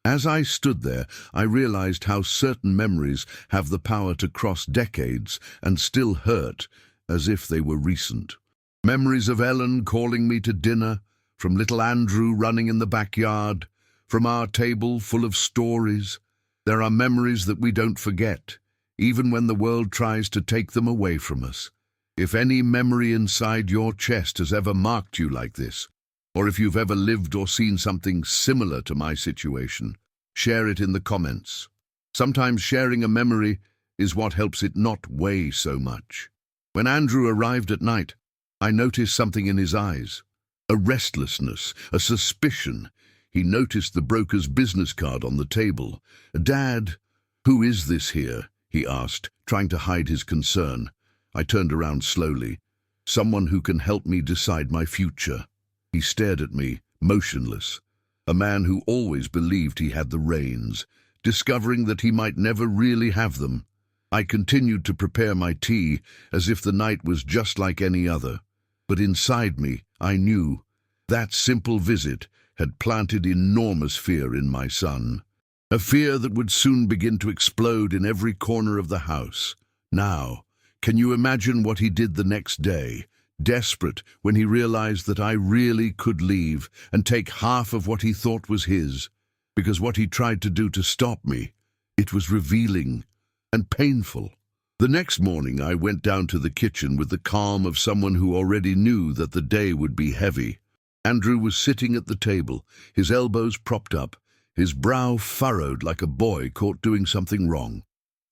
as I stood there, I realized how certain memories have the power to cross decades and still hurt as if they were recent. Memories of Ellen calling me to dinner, from little Andrew running in the backyard, from our table full of stories. There are memories that we don't forget, even when the world tries to take them away from us. If any memory inside your chest has ever marked you like this, or if you've ever lived or seen something similar to my situation, share it in the comments. Sometimes sharing a memory is what helps it not weigh so much. When Andrew arrived at night, I noticed something in his eyes. A restlessness, a suspicion. He noticed the broker's business card on the table. "Dad, who is this here?" he asked, trying to hide his concern. I turned around slowly. "Someone who can help me decide my future." He stared at me, motionless. A man who always believed he had the reins, discovering that he might never really have them. I continued to prepare my tea as if the night was just like any other. But inside me, I knew that simple visit had planted enormous fear in my son. A fear that would soon begin to explode in every corner of the house. Now, can you imagine what he did the next day? Desperate when he realized that I really could leave and take half of what he thought was his, because what he tried to do to stop me, it was revealing and painful. The next morning I went down to the kitchen with the calm of someone who already knew that the day would be heavy. Andrew was sitting at the table, his elbows propped up, his brow furrowed like a boy caught doing something wrong.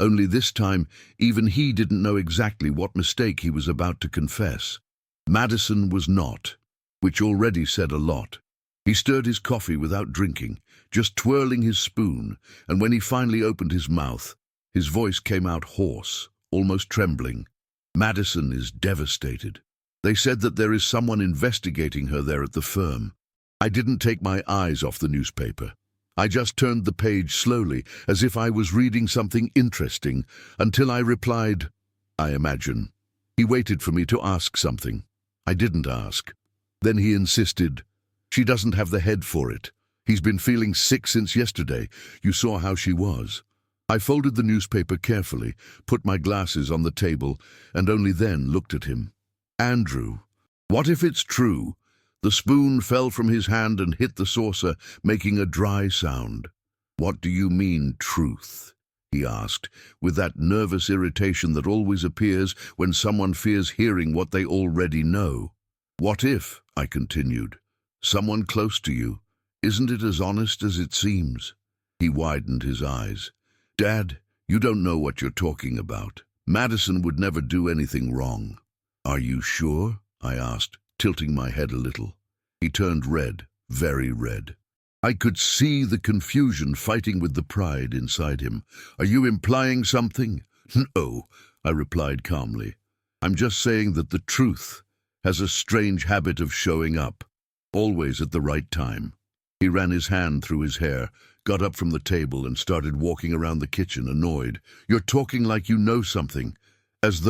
Only this time, even he didn't know exactly what mistake he was about to confess. Madison was not, which already said a lot. He stirred his coffee without drinking, just twirling his spoon, and when he finally opened his mouth, his voice came out hoarse, almost trembling. "Madison is devastated. They said that there is someone investigating her there at the firm." I didn't take my eyes off the newspaper. I just turned the page slowly, as if I was reading something interesting, until I replied, "I imagine." He waited for me to ask something. I didn't ask. Then he insisted, "She doesn't have the head for it. He's been feeling sick since yesterday. You saw how she was." I folded the newspaper carefully, put my glasses on the table, and only then looked at him. "Andrew, what if it's true?" The spoon fell from his hand and hit the saucer, making a dry sound. "What do you mean, truth?" he asked, with that nervous irritation that always appears when someone fears hearing what they already know. "What if," I continued, "someone close to you? Isn't it as honest as it seems?" He widened his eyes. "Dad, you don't know what you're talking about. Madison would never do anything wrong." "Are you sure?" I asked, tilting my head a little. He turned red, very red. I could see the confusion fighting with the pride inside him. "Are you implying something?" "No," I replied calmly. "I'm just saying that the truth has a strange habit of showing up, always at the right time." He ran his hand through his hair, got up from the table and started walking around the kitchen, annoyed. "You're talking like you know something, as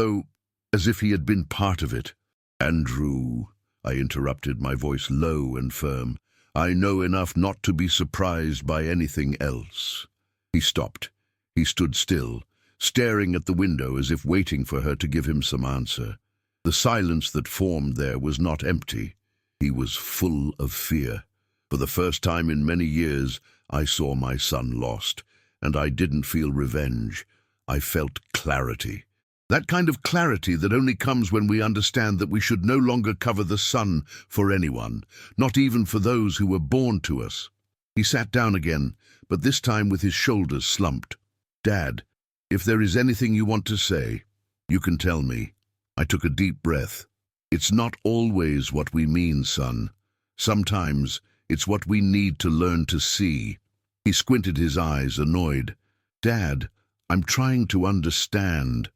if he had been part of it." "Andrew," I interrupted, my voice low and firm, "I know enough not to be surprised by anything else." He stopped. He stood still, staring at the window as if waiting for her to give him some answer. The silence that formed there was not empty. He was full of fear. For the first time in many years, I saw my son lost, and I didn't feel revenge. I felt clarity. That kind of clarity that only comes when we understand that we should no longer cover the sun for anyone, not even for those who were born to us. He sat down again, but this time with his shoulders slumped. "Dad, if there is anything you want to say, you can tell me." I took a deep breath. "It's not always what we mean, son. Sometimes it's what we need to learn to see." He squinted his eyes, annoyed. "Dad, I'm trying to understand.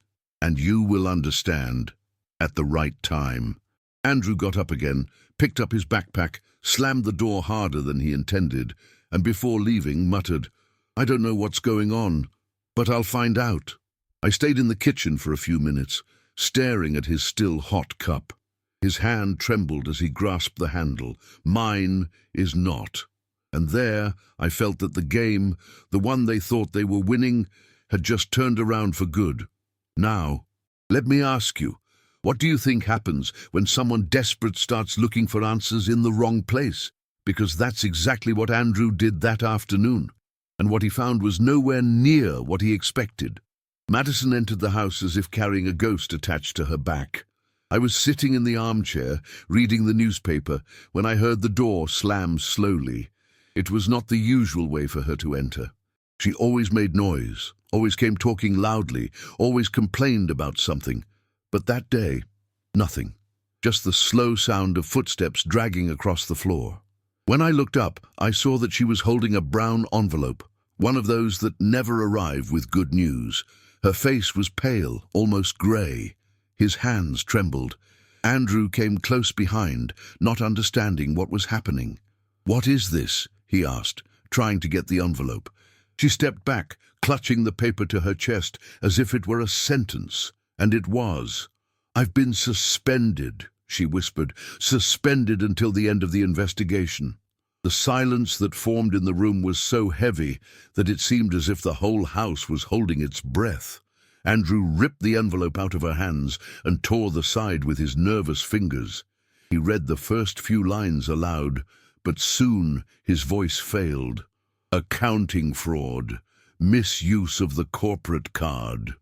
And you will understand at the right time." Andrew got up again, picked up his backpack, slammed the door harder than he intended, and before leaving muttered, "I don't know what's going on, but I'll find out." I stayed in the kitchen for a few minutes, staring at his still hot cup. His hand trembled as he grasped the handle. Mine is not. And there I felt that the game, the one they thought they were winning, had just turned around for good. "Now, let me ask you, What do you think happens when someone desperate starts looking for answers in the wrong place? Because that's exactly what Andrew did that afternoon. And what he found was nowhere near what he expected. Madison entered the house as if carrying a ghost attached to her back. I was sitting in the armchair, reading the newspaper, when I heard the door slam slowly. It was not the usual way for her to enter. She always made noise, always came talking loudly, always complained about something. But that day, nothing. Just the slow sound of footsteps dragging across the floor. When I looked up, I saw that she was holding a brown envelope, one of those that never arrive with good news. Her face was pale, almost grey. His hands trembled. Andrew came close behind, not understanding what was happening. "What is this?" he asked, trying to get the envelope. She stepped back, clutching the paper to her chest as if it were a sentence. And it was. "I've been suspended," she whispered, "suspended until the end of the investigation." The silence that formed in the room was so heavy that it seemed as if the whole house was holding its breath. Andrew ripped the envelope out of her hands and tore the side with his nervous fingers. He read the first few lines aloud, but soon his voice failed. "Accounting fraud, misuse of the corporate card,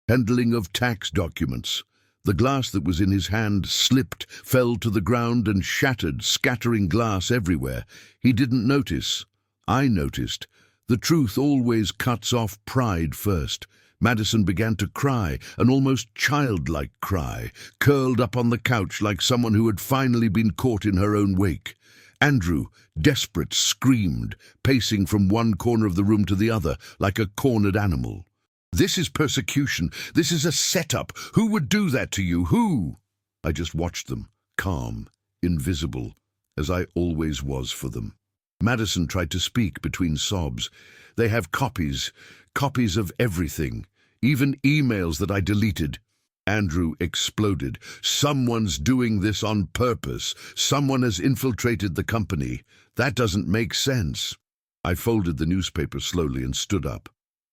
handling of tax documents." The glass that was in his hand slipped, fell to the ground and shattered, scattering glass everywhere. He didn't notice. I noticed. The truth always cuts off pride first. Madison began to cry, an almost childlike cry, curled up on the couch like someone who had finally been caught in her own wake. Andrew, desperate, screamed, pacing from one corner of the room to the other like a cornered animal. "This is persecution. This is a setup. Who would do that to you? Who?" I just watched them, calm, invisible, as I always was for them. Madison tried to speak between sobs. "They have copies of everything, even emails that I deleted." Andrew exploded. "Someone's doing this on purpose. Someone has infiltrated the company. That doesn't make sense." I folded the newspaper slowly and stood up.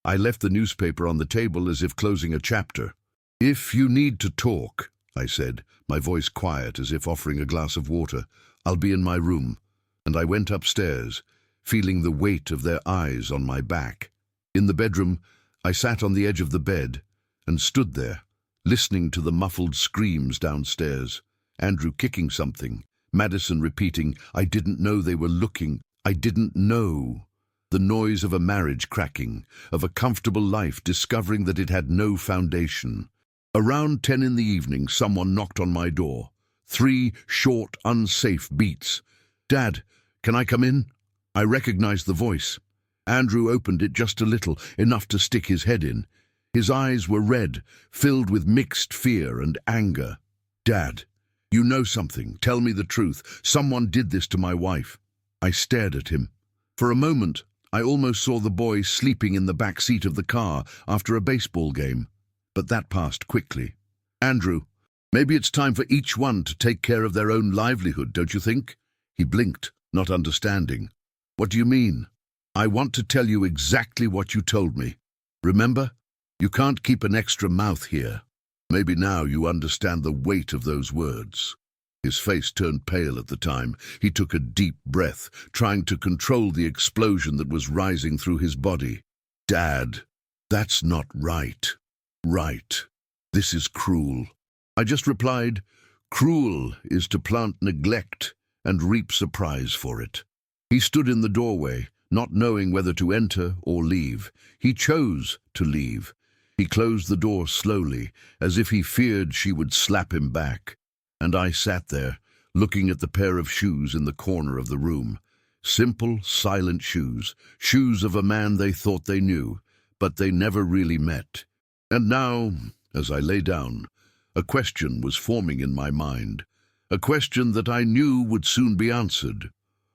I left the newspaper on the table as if closing a chapter. "If you need to talk," I said, my voice quiet as if offering a glass of water, "I'll be in my room." And I went upstairs, feeling the weight of their eyes on my back. In the bedroom, I sat on the edge of the bed and stood there, listening to the muffled screams downstairs. Andrew kicking something, Madison repeating, "I didn't know they were looking. I didn't know." The noise of a marriage cracking, of a comfortable life discovering that it had no foundation. Around 10 in the evening, someone knocked on my door. 3 short, unsafe beats. "Dad, can I come in?" I recognized the voice. Andrew opened it just a little, enough to stick his head in. His eyes were red, filled with mixed fear and anger. "Dad, you know something. Tell me the truth. Someone did this to my wife." I stared at him. For a moment, I almost saw the boy sleeping in the back seat of the car after a baseball game. But that passed quickly. "Andrew, maybe it's time for each one to take care of their own livelihood, don't you think?" He blinked, not understanding. "What do you mean?" "I want to tell you exactly what you told me. Remember? You can't keep an extra mouth here." Maybe now you understand the weight of those words. His face turned pale at the time. He took a deep breath, trying to control the explosion that was rising through his body. "Dad, that's not right." "Right. This is cruel." I just replied, "Cruel is to plant neglect and reap surprise for it." He stood in the doorway, not knowing whether to enter or leave. He chose to leave. He closed the door slowly, as if he feared she would slap him back. And I sat there, looking at the pair of shoes in the corner of the room. Simple, silent shoes, shoes of a man they thought they knew, but they never really met. And now, as I lay down, a question was forming in my mind, a question that I knew would soon be answered.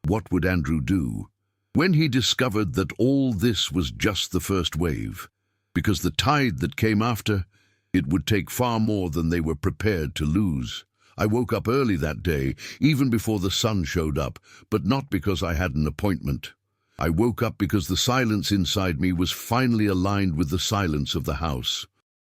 What would Andrew do when he discovered that all this was just the first wave? Because the tide that came after, it would take far more than they were prepared to lose. I woke up early that day, even before the sun showed up, but not because I had an appointment. I woke up because the silence inside me was finally aligned with the silence of the house.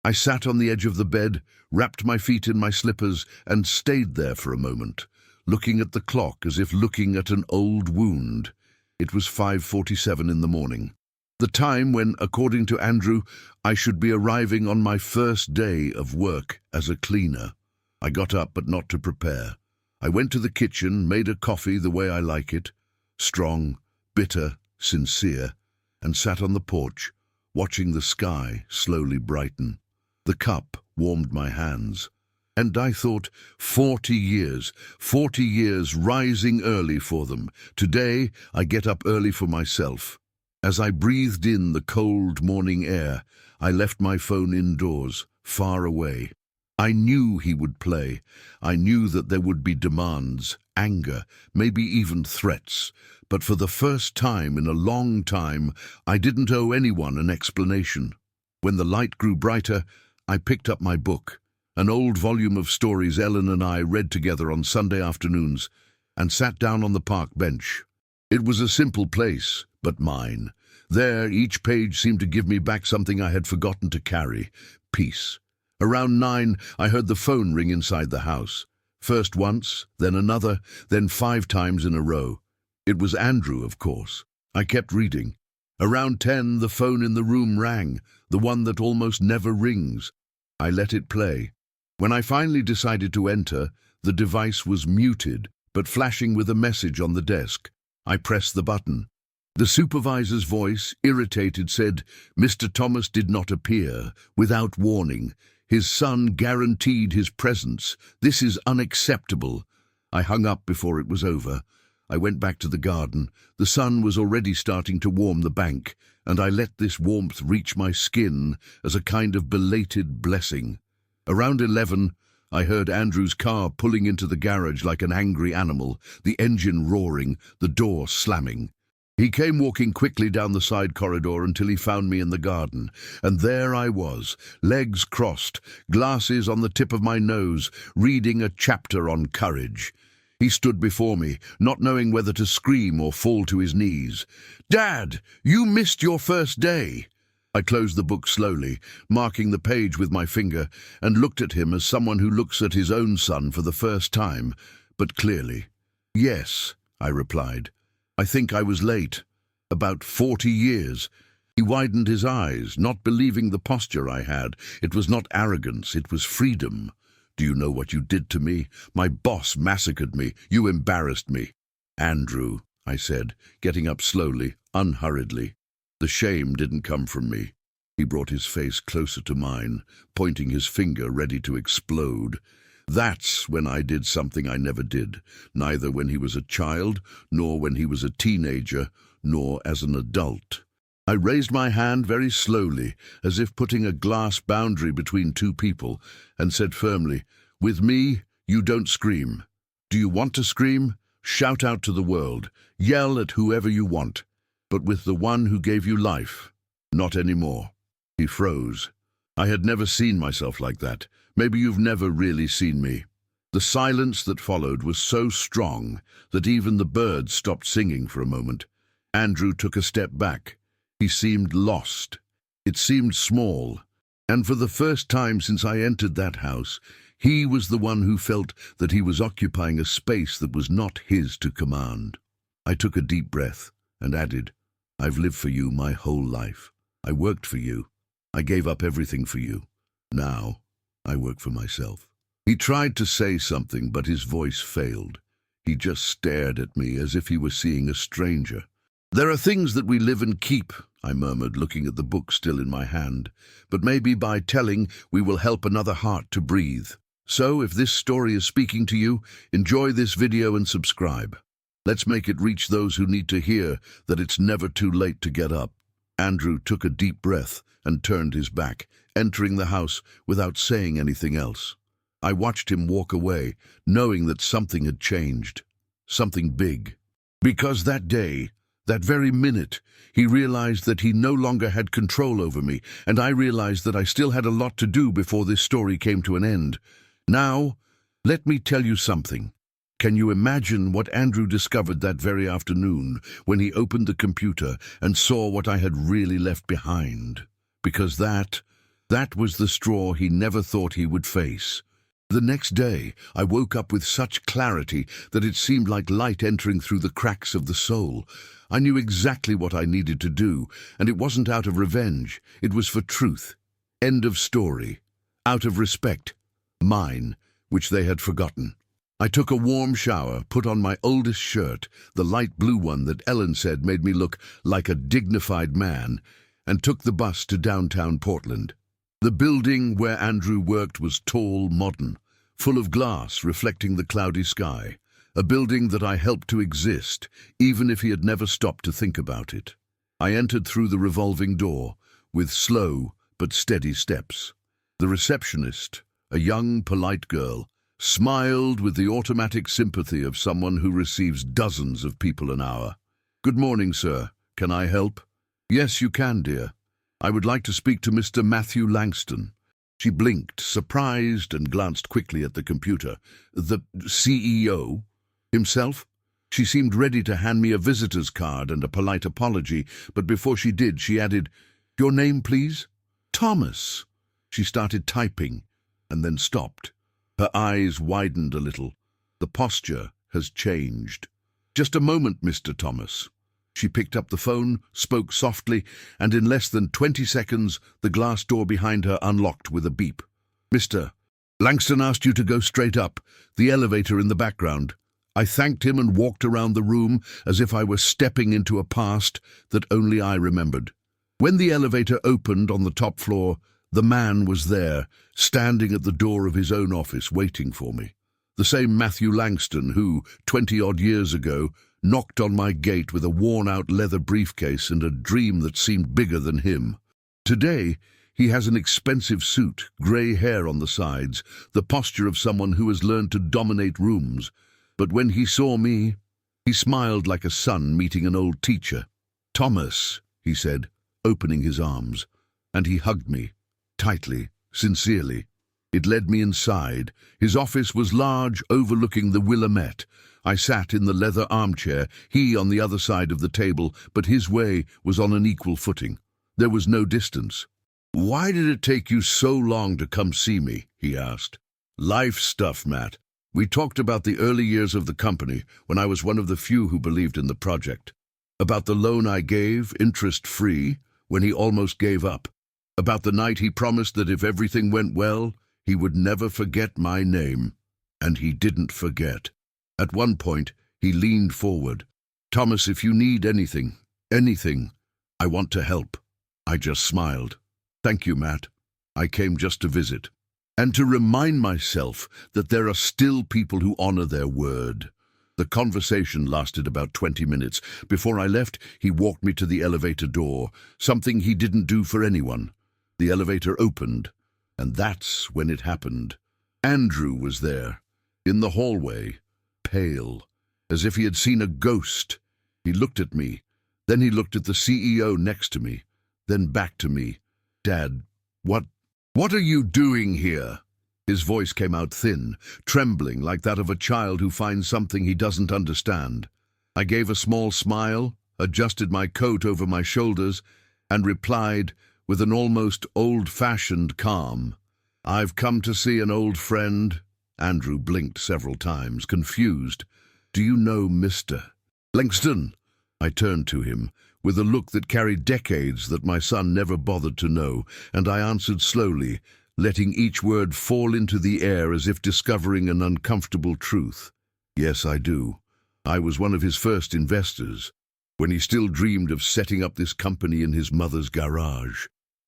I sat on the edge of the bed, wrapped my feet in my slippers, and stayed there for a moment, looking at the clock as if looking at an old wound. It was 5:47 in the morning. The time when, according to Andrew, I should be arriving on my first day of work as a cleaner. I got up, but not to prepare. I went to the kitchen, made a coffee the way I like it, strong, bitter, sincere, and sat on the porch, watching the sky slowly brighten. The cup warmed my hands, and I thought, 40 years rising early for them. Today I get up early for myself. As I breathed in the cold morning air, I left my phone indoors, far away. I knew he would play. I knew that there would be demands, anger, maybe even threats. But for the first time in a long time, I didn't owe anyone an explanation. When the light grew brighter, I picked up my book, an old volume of stories Ellen and I read together on Sunday afternoons, and sat down on the park bench. It was a simple place, but mine. There, each page seemed to give me back something I had forgotten to carry: peace. Around 9, I heard the phone ring inside the house. First once, then another, then 5 times in a row. It was Andrew, of course. I kept reading. Around 10, the phone in the room rang, the one that almost never rings. I let it play. When I finally decided to enter, the device was muted, but flashing with a message on the desk. I pressed the button. The supervisor's voice, irritated, said, "Mr. Thomas did not appear, without warning. His son guaranteed his presence. This is unacceptable." I hung up before it was over. I went back to the garden. The sun was already starting to warm the bank, and I let this warmth reach my skin as a kind of belated blessing. Around 11, I heard Andrew's car pulling into the garage like an angry animal, the engine roaring, the door slamming. He came walking quickly down the side corridor until he found me in the garden, and there I was, legs crossed, glasses on the tip of my nose, reading a chapter on courage. He stood before me, not knowing whether to scream or fall to his knees. "Dad, you missed your first day." I closed the book slowly, marking the page with my finger, and looked at him as someone who looks at his own son for the first time, but clearly. "Yes," I replied. "I think I was late. About 40 years. He widened his eyes, not believing the posture I had. It was not arrogance, it was freedom. "Do you know what you did to me? My boss massacred me. You embarrassed me." "Andrew," I said, getting up slowly, unhurriedly. The shame didn't come from me. He brought his face closer to mine, pointing his finger ready to explode. "That's when I did something I never did, neither when he was a child, nor when he was a teenager, nor as an adult." I raised my hand very slowly, as if putting a glass boundary between two people, and said firmly, "With me, you don't scream. Do you want to scream? Shout out to the world. Yell at whoever you want. But with the one who gave you life, not anymore." He froze. I had never seen myself like that. Maybe you've never really seen me. The silence that followed was so strong that even the birds stopped singing for a moment. Andrew took a step back. He seemed lost. It seemed small. And for the first time since I entered that house, he was the one who felt that he was occupying a space that was not his to command. I took a deep breath and added, "I've lived for you my whole life. I worked for you. I gave up everything for you. Now, I work for myself." He tried to say something, but his voice failed. He just stared at me as if he were seeing a stranger. "There are things that we live and keep," I murmured, looking at the book still in my hand. "But maybe by telling, we will help another heart to breathe. So, if this story is speaking to you, enjoy this video and subscribe. Let's make it reach those who need to hear that it's never too late to get up." Andrew took a deep breath and turned his back, entering the house without saying anything else. I watched him walk away, knowing that something had changed. Something big. Because that day, that very minute, he realized that he no longer had control over me, and I realized that I still had a lot to do before this story came to an end. Now, let me tell you something. Can you imagine what Andrew discovered that very afternoon when he opened the computer and saw what I had really left behind? Because that That was the straw he never thought he would face. The next day, I woke up with such clarity that it seemed like light entering through the cracks of the soul. I knew exactly what I needed to do, and it wasn't out of revenge. It was for truth. End of story. Out of respect. Mine, which they had forgotten. I took a warm shower, put on my oldest shirt, the light blue one that Ellen said made me look like a dignified man, and took the bus to downtown Portland. The building where Andrew worked was tall, modern, full of glass reflecting the cloudy sky, a building that I helped to exist, even if he had never stopped to think about it. I entered through the revolving door, with slow but steady steps. The receptionist, a young, polite girl, smiled with the automatic sympathy of someone who receives dozens of people an hour. "Good morning, sir. Can I help?" "Yes, you can, dear. I would like to speak to Mr. Matthew Langston." She blinked, surprised, and glanced quickly at the computer. "The CEO? Himself?" She seemed ready to hand me a visitor's card and a polite apology, but before she did, she added, "Your name, please?" "Thomas." She started typing, and then stopped. Her eyes widened a little. "The posture has changed." "Just a moment, Mr. Thomas." She picked up the phone, spoke softly, and in less than 20 seconds, the glass door behind her unlocked with a beep. "Mr. Langston asked you to go straight up, the elevator in the background." I thanked him and walked around the room as if I were stepping into a past that only I remembered. When the elevator opened on the top floor, the man was there, standing at the door of his own office, waiting for me. The same Matthew Langston who, 20-odd years ago, knocked on my gate with a worn-out leather briefcase and a dream that seemed bigger than him. Today, he has an expensive suit, grey hair on the sides, the posture of someone who has learned to dominate rooms. But when he saw me, he smiled like a son meeting an old teacher. "Thomas," he said, opening his arms, and he hugged me, tightly, sincerely. It led me inside. His office was large, overlooking the Willamette. I sat in the leather armchair, he on the other side of the table, but his way was on an equal footing. There was no distance. "Why did it take you so long to come see me?" he asked. "Life stuff, Matt. We talked about the early years of the company, when I was one of the few who believed in the project. About the loan I gave, interest-free, when he almost gave up. About the night he promised that if everything went well, he would never forget my name. And he didn't forget. At one point, he leaned forward. "Thomas, if you need anything, I want to help." I just smiled. "Thank you, Matt. I came just to visit. And to remind myself that there are still people who honor their word." The conversation lasted about 20 minutes. Before I left, he walked me to the elevator door, something he didn't do for anyone. The elevator opened, and that's when it happened. Andrew was there, in the hallway, pale, as if he had seen a ghost. He looked at me, then he looked at the CEO next to me, then back to me. "Dad, what are you doing here?" His voice came out thin, trembling like that of a child who finds something he doesn't understand. I gave a small smile, adjusted my coat over my shoulders, and replied with an almost old-fashioned calm, "I've come to see an old friend." Andrew blinked several times, confused. "Do you know Mr. Langston?" I turned to him, with a look that carried decades that my son never bothered to know, and I answered slowly, letting each word fall into the air as if discovering an uncomfortable truth. "Yes, I do. I was one of his first investors, when he still dreamed of setting up this company in his mother's garage."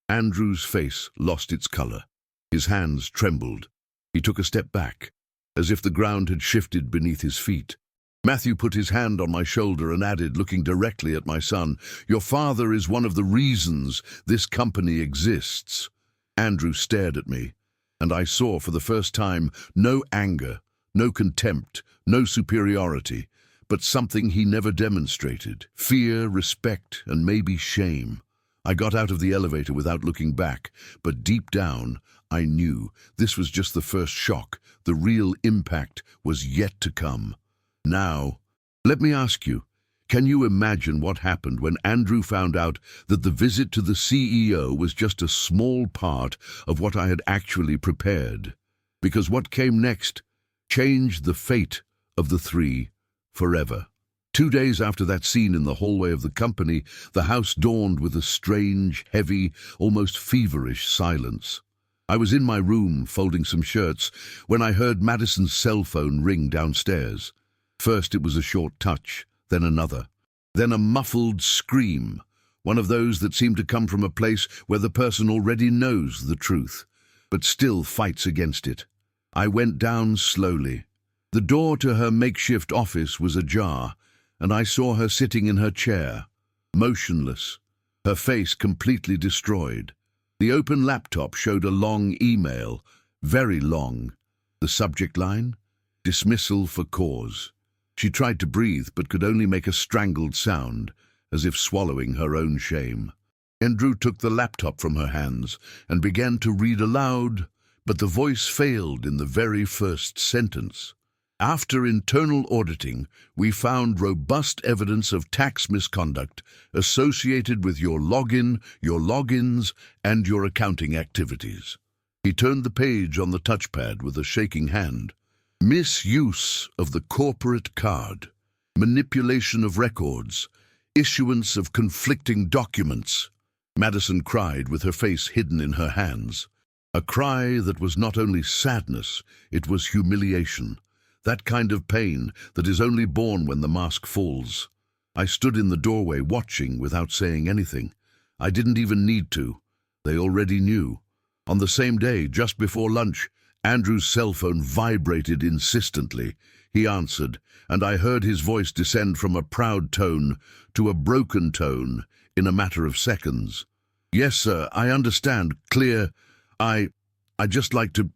Andrew's face lost its color. His hands trembled. He took a step back, as if the ground had shifted beneath his feet. Matthew put his hand on my shoulder and added, looking directly at my son, "Your father is one of the reasons this company exists." Andrew stared at me, and I saw for the first time no anger, no contempt, no superiority, but something he never demonstrated: fear, respect, and maybe shame. I got out of the elevator without looking back, but deep down, I knew this was just the first shock. The real impact was yet to come. "Now, let me ask you, Can you imagine what happened when Andrew found out that the visit to the CEO was just a small part of what I had actually prepared? Because what came next changed the fate of the three forever. 2 days after that scene in the hallway of the company, the house dawned with a strange, heavy, almost feverish silence. I was in my room folding some shirts when I heard Madison's cell phone ring downstairs. First it was a short touch, then another, then a muffled scream, one of those that seem to come from a place where the person already knows the truth, but still fights against it. I went down slowly. The door to her makeshift office was ajar, and I saw her sitting in her chair, motionless, her face completely destroyed. The open laptop showed a long email, very long. The subject line? Dismissal for cause. She tried to breathe but could only make a strangled sound, as if swallowing her own shame. Andrew took the laptop from her hands and began to read aloud, but the voice failed in the very first sentence. After internal auditing, we found robust evidence of tax misconduct associated with your login, your logins, and your accounting activities. He turned the page on the touchpad with a shaking hand. Misuse of the corporate card, manipulation of records, issuance of conflicting documents. Madison cried with her face hidden in her hands. A cry that was not only sadness, it was humiliation. That kind of pain that is only born when the mask falls. I stood in the doorway watching without saying anything. I didn't even need to. They already knew. On the same day, just before lunch, Andrew's cell phone vibrated insistently. He answered, and I heard his voice descend from a proud tone to a broken tone in a matter of seconds. "Yes, sir, I understand. Clear. I'd just like to—"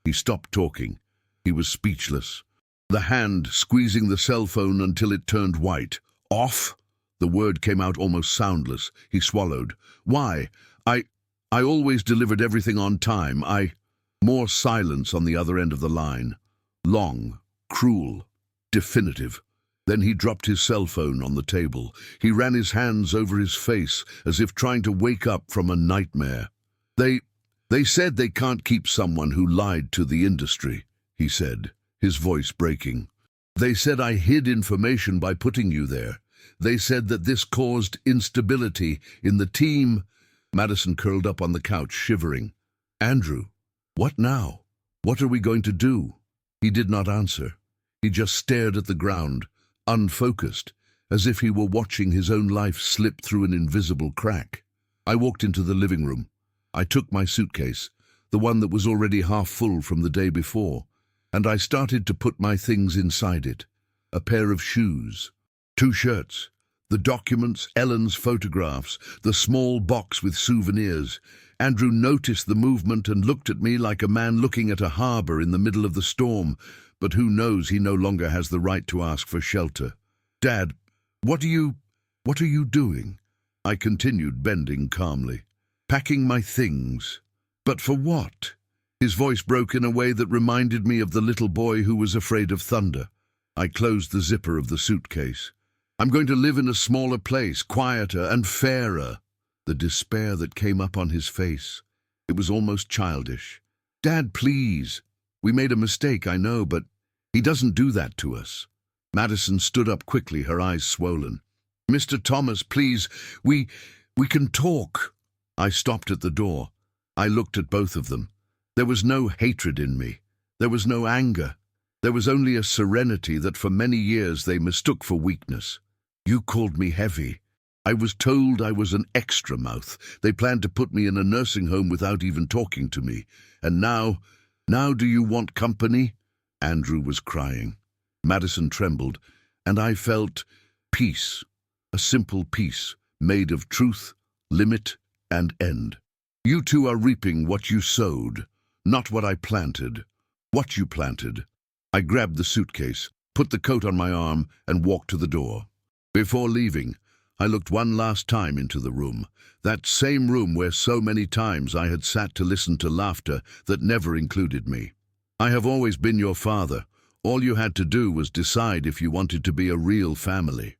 He stopped talking. He was speechless. The hand squeezing the cell phone until it turned white. "Off?" The word came out almost soundless. He swallowed. "Why? I always delivered everything on time. More silence on the other end of the line. Long, cruel, definitive. Then he dropped his cell phone on the table. He ran his hands over his face as if trying to wake up from a nightmare. They said they can't keep someone who lied to the industry," he said, his voice breaking. "They said I hid information by putting you there. They said that this caused instability in the team." Madison curled up on the couch, shivering. "Andrew, what now? What are we going to do?" He did not answer. He just stared at the ground, unfocused, as if he were watching his own life slip through an invisible crack. I walked into the living room. I took my suitcase, the one that was already half full from the day before, and I started to put my things inside it. A pair of shoes, 2 shirts, the documents, Ellen's photographs, the small box with souvenirs. Andrew noticed the movement and looked at me like a man looking at a harbor in the middle of the storm, but who knows he no longer has the right to ask for shelter. "Dad, what are you doing?" I continued, bending calmly. "Packing my things. But for what?" His voice broke in a way that reminded me of the little boy who was afraid of thunder. I closed the zipper of the suitcase. "I'm going to live in a smaller place, quieter and fairer." The despair that came up on his face. It was almost childish. "Dad, please. We made a mistake, I know, but he doesn't do that to us." Madison stood up quickly, her eyes swollen. "Mr. Thomas, please, we can talk." I stopped at the door. I looked at both of them. There was no hatred in me. There was no anger. There was only a serenity that for many years they mistook for weakness. "You called me heavy. I was told I was an extra mouth. They planned to put me in a nursing home without even talking to me. And now do you want company?" Andrew was crying. Madison trembled, and I felt peace, a simple peace made of truth, limit, and end. "You two are reaping what you sowed, not what I planted. What you planted." I grabbed the suitcase, put the coat on my arm, and walked to the door. Before leaving, I looked one last time into the room, that same room where so many times I had sat to listen to laughter that never included me. "I have always been your father. All you had to do was decide if you wanted to be a real family."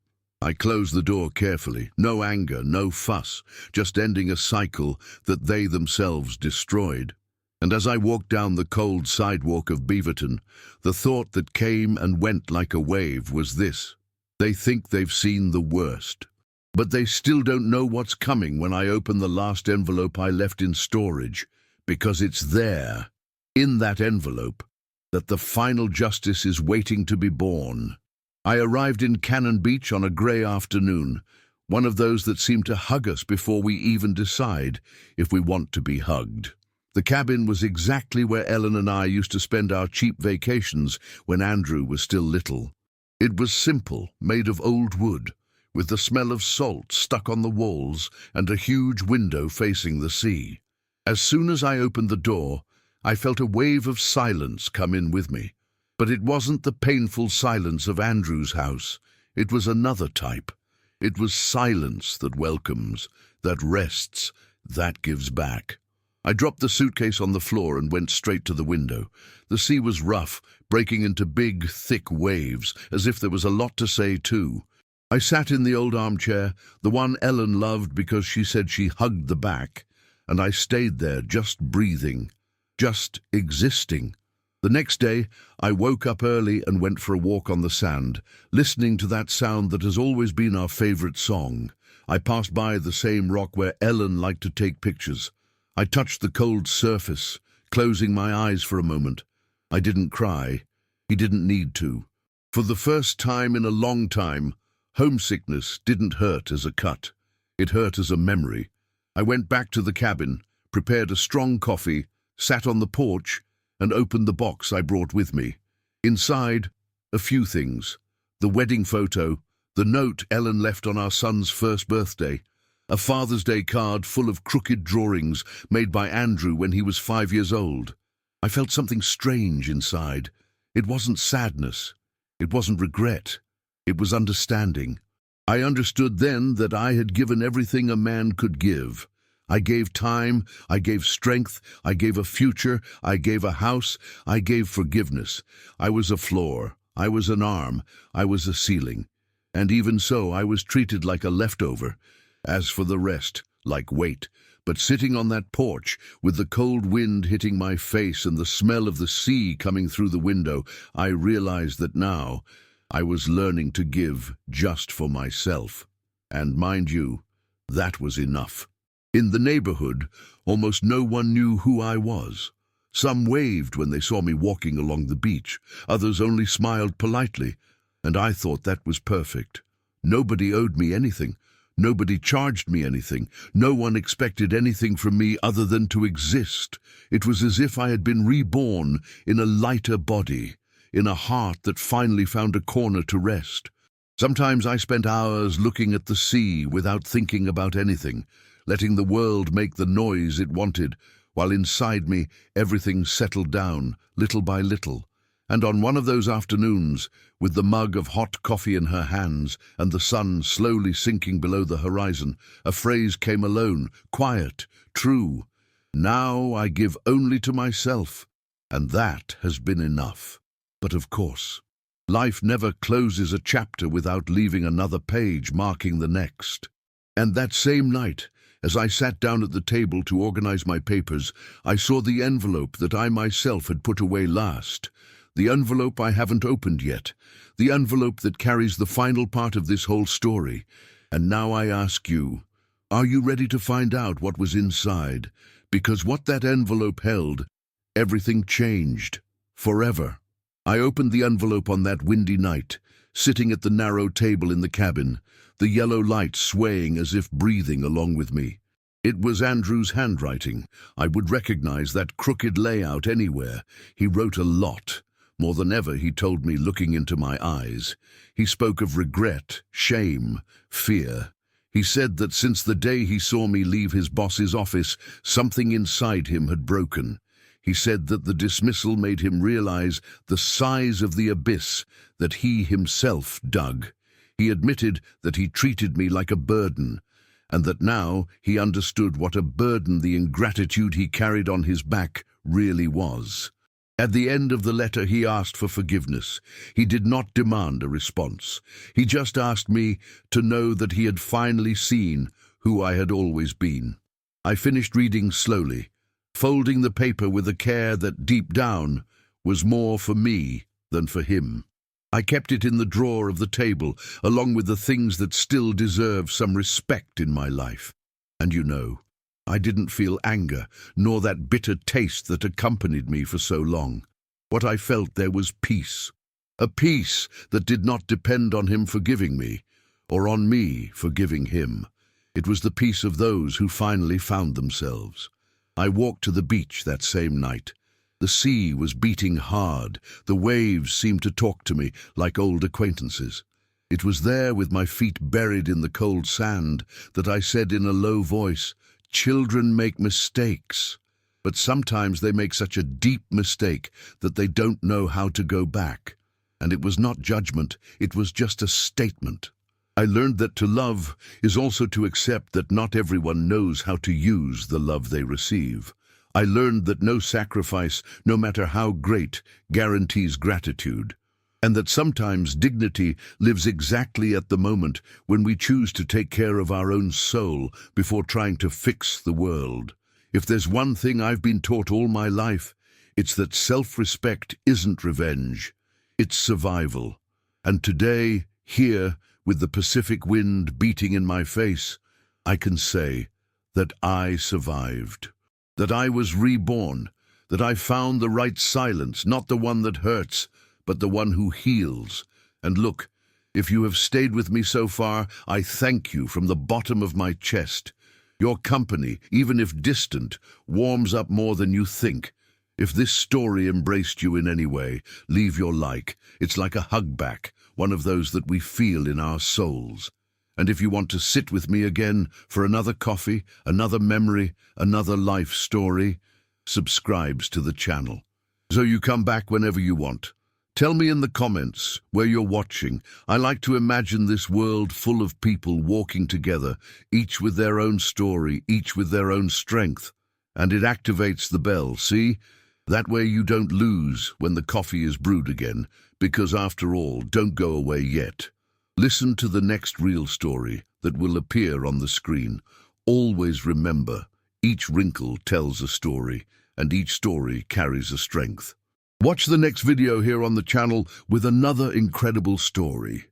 I closed the door carefully. No anger, no fuss, just ending a cycle that they themselves destroyed. And as I walked down the cold sidewalk of Beaverton, the thought that came and went like a wave was this: they think they've seen the worst. But they still don't know what's coming when I open the last envelope I left in storage, because it's there, in that envelope, that the final justice is waiting to be born. I arrived in Cannon Beach on a grey afternoon, one of those that seem to hug us before we even decide if we want to be hugged. The cabin was exactly where Ellen and I used to spend our cheap vacations when Andrew was still little. It was simple, made of old wood, with the smell of salt stuck on the walls and a huge window facing the sea. As soon as I opened the door, I felt a wave of silence come in with me. But it wasn't the painful silence of Andrew's house. It was another type. It was silence that welcomes, that rests, that gives back. I dropped the suitcase on the floor and went straight to the window. The sea was rough, breaking into big, thick waves, as if there was a lot to say too. I sat in the old armchair, the one Ellen loved because she said she hugged the back, and I stayed there just breathing, just existing. The next day, I woke up early and went for a walk on the sand, listening to that sound that has always been our favorite song. I passed by the same rock where Ellen liked to take pictures. I touched the cold surface, closing my eyes for a moment. I didn't cry. He didn't need to. For the first time in a long time, homesickness didn't hurt as a cut. It hurt as a memory. I went back to the cabin, prepared a strong coffee, sat on the porch, and opened the box I brought with me. Inside, a few things. The wedding photo, the note Ellen left on our son's first birthday, a Father's Day card full of crooked drawings made by Andrew when he was 5 years old. I felt something strange inside. It wasn't sadness. It wasn't regret. It was understanding. I understood then that I had given everything a man could give. I gave time, I gave strength, I gave a future, I gave a house, I gave forgiveness. I was a floor, I was an arm, I was a ceiling. And even so, I was treated like a leftover. As for the rest, like weight. But sitting on that porch, with the cold wind hitting my face and the smell of the sea coming through the window, I realized that now I was learning to give just for myself. And mind you, that was enough. In the neighborhood, almost no one knew who I was. Some waved when they saw me walking along the beach. Others only smiled politely, and I thought that was perfect. Nobody owed me anything. Nobody charged me anything. No one expected anything from me other than to exist. It was as if I had been reborn in a lighter body, in a heart that finally found a corner to rest. Sometimes I spent hours looking at the sea without thinking about anything, letting the world make the noise it wanted, while inside me everything settled down, little by little. And on one of those afternoons, with the mug of hot coffee in her hands and the sun slowly sinking below the horizon, a phrase came alone, quiet, true. Now I give only to myself, and that has been enough. But of course, life never closes a chapter without leaving another page marking the next. And that same night, as I sat down at the table to organize my papers, I saw the envelope that I myself had put away last. The envelope I haven't opened yet. The envelope that carries the final part of this whole story. And now I ask you, are you ready to find out what was inside? Because what that envelope held, everything changed. Forever. I opened the envelope on that windy night, sitting at the narrow table in the cabin, the yellow light swaying as if breathing along with me. It was Andrew's handwriting. I would recognize that crooked layout anywhere. He wrote a lot. More than ever, he told me, looking into my eyes. He spoke of regret, shame, fear. He said that since the day he saw me leave his boss's office, something inside him had broken. He said that the dismissal made him realize the size of the abyss that he himself dug. He admitted that he treated me like a burden, and that now he understood what a burden the ingratitude he carried on his back really was. At the end of the letter, he asked for forgiveness. He did not demand a response. He just asked me to know that he had finally seen who I had always been. I finished reading slowly, folding the paper with a care that deep down was more for me than for him. I kept it in the drawer of the table, along with the things that still deserve some respect in my life. And you know, I didn't feel anger, nor that bitter taste that accompanied me for so long. What I felt there was peace. A peace that did not depend on him forgiving me, or on me forgiving him. It was the peace of those who finally found themselves. I walked to the beach that same night. The sea was beating hard. The waves seemed to talk to me like old acquaintances. It was there, with my feet buried in the cold sand, that I said in a low voice, "Children make mistakes, but sometimes they make such a deep mistake that they don't know how to go back." And it was not judgment, it was just a statement. I learned that to love is also to accept that not everyone knows how to use the love they receive. I learned that no sacrifice, no matter how great, guarantees gratitude, and that sometimes dignity lives exactly at the moment when we choose to take care of our own soul before trying to fix the world. If there's one thing I've been taught all my life, it's that self-respect isn't revenge, it's survival. And today, here, with the Pacific wind beating in my face, I can say that I survived, that I was reborn, that I found the right silence, not the one that hurts, but the one who heals. And look, if you have stayed with me so far, I thank you from the bottom of my chest. Your company, even if distant, warms up more than you think. If this story embraced you in any way, leave your like. It's like a hug back, one of those that we feel in our souls. And if you want to sit with me again for another coffee, another memory, another life story, subscribe to the channel, so you come back whenever you want. Tell me in the comments where you're watching. I like to imagine this world full of people walking together, each with their own story, each with their own strength. And it activates the bell, see? That way you don't lose when the coffee is brewed again, because after all, don't go away yet. Listen to the next real story that will appear on the screen. Always remember, each wrinkle tells a story, and each story carries a strength. Watch the next video here on the channel with another incredible story.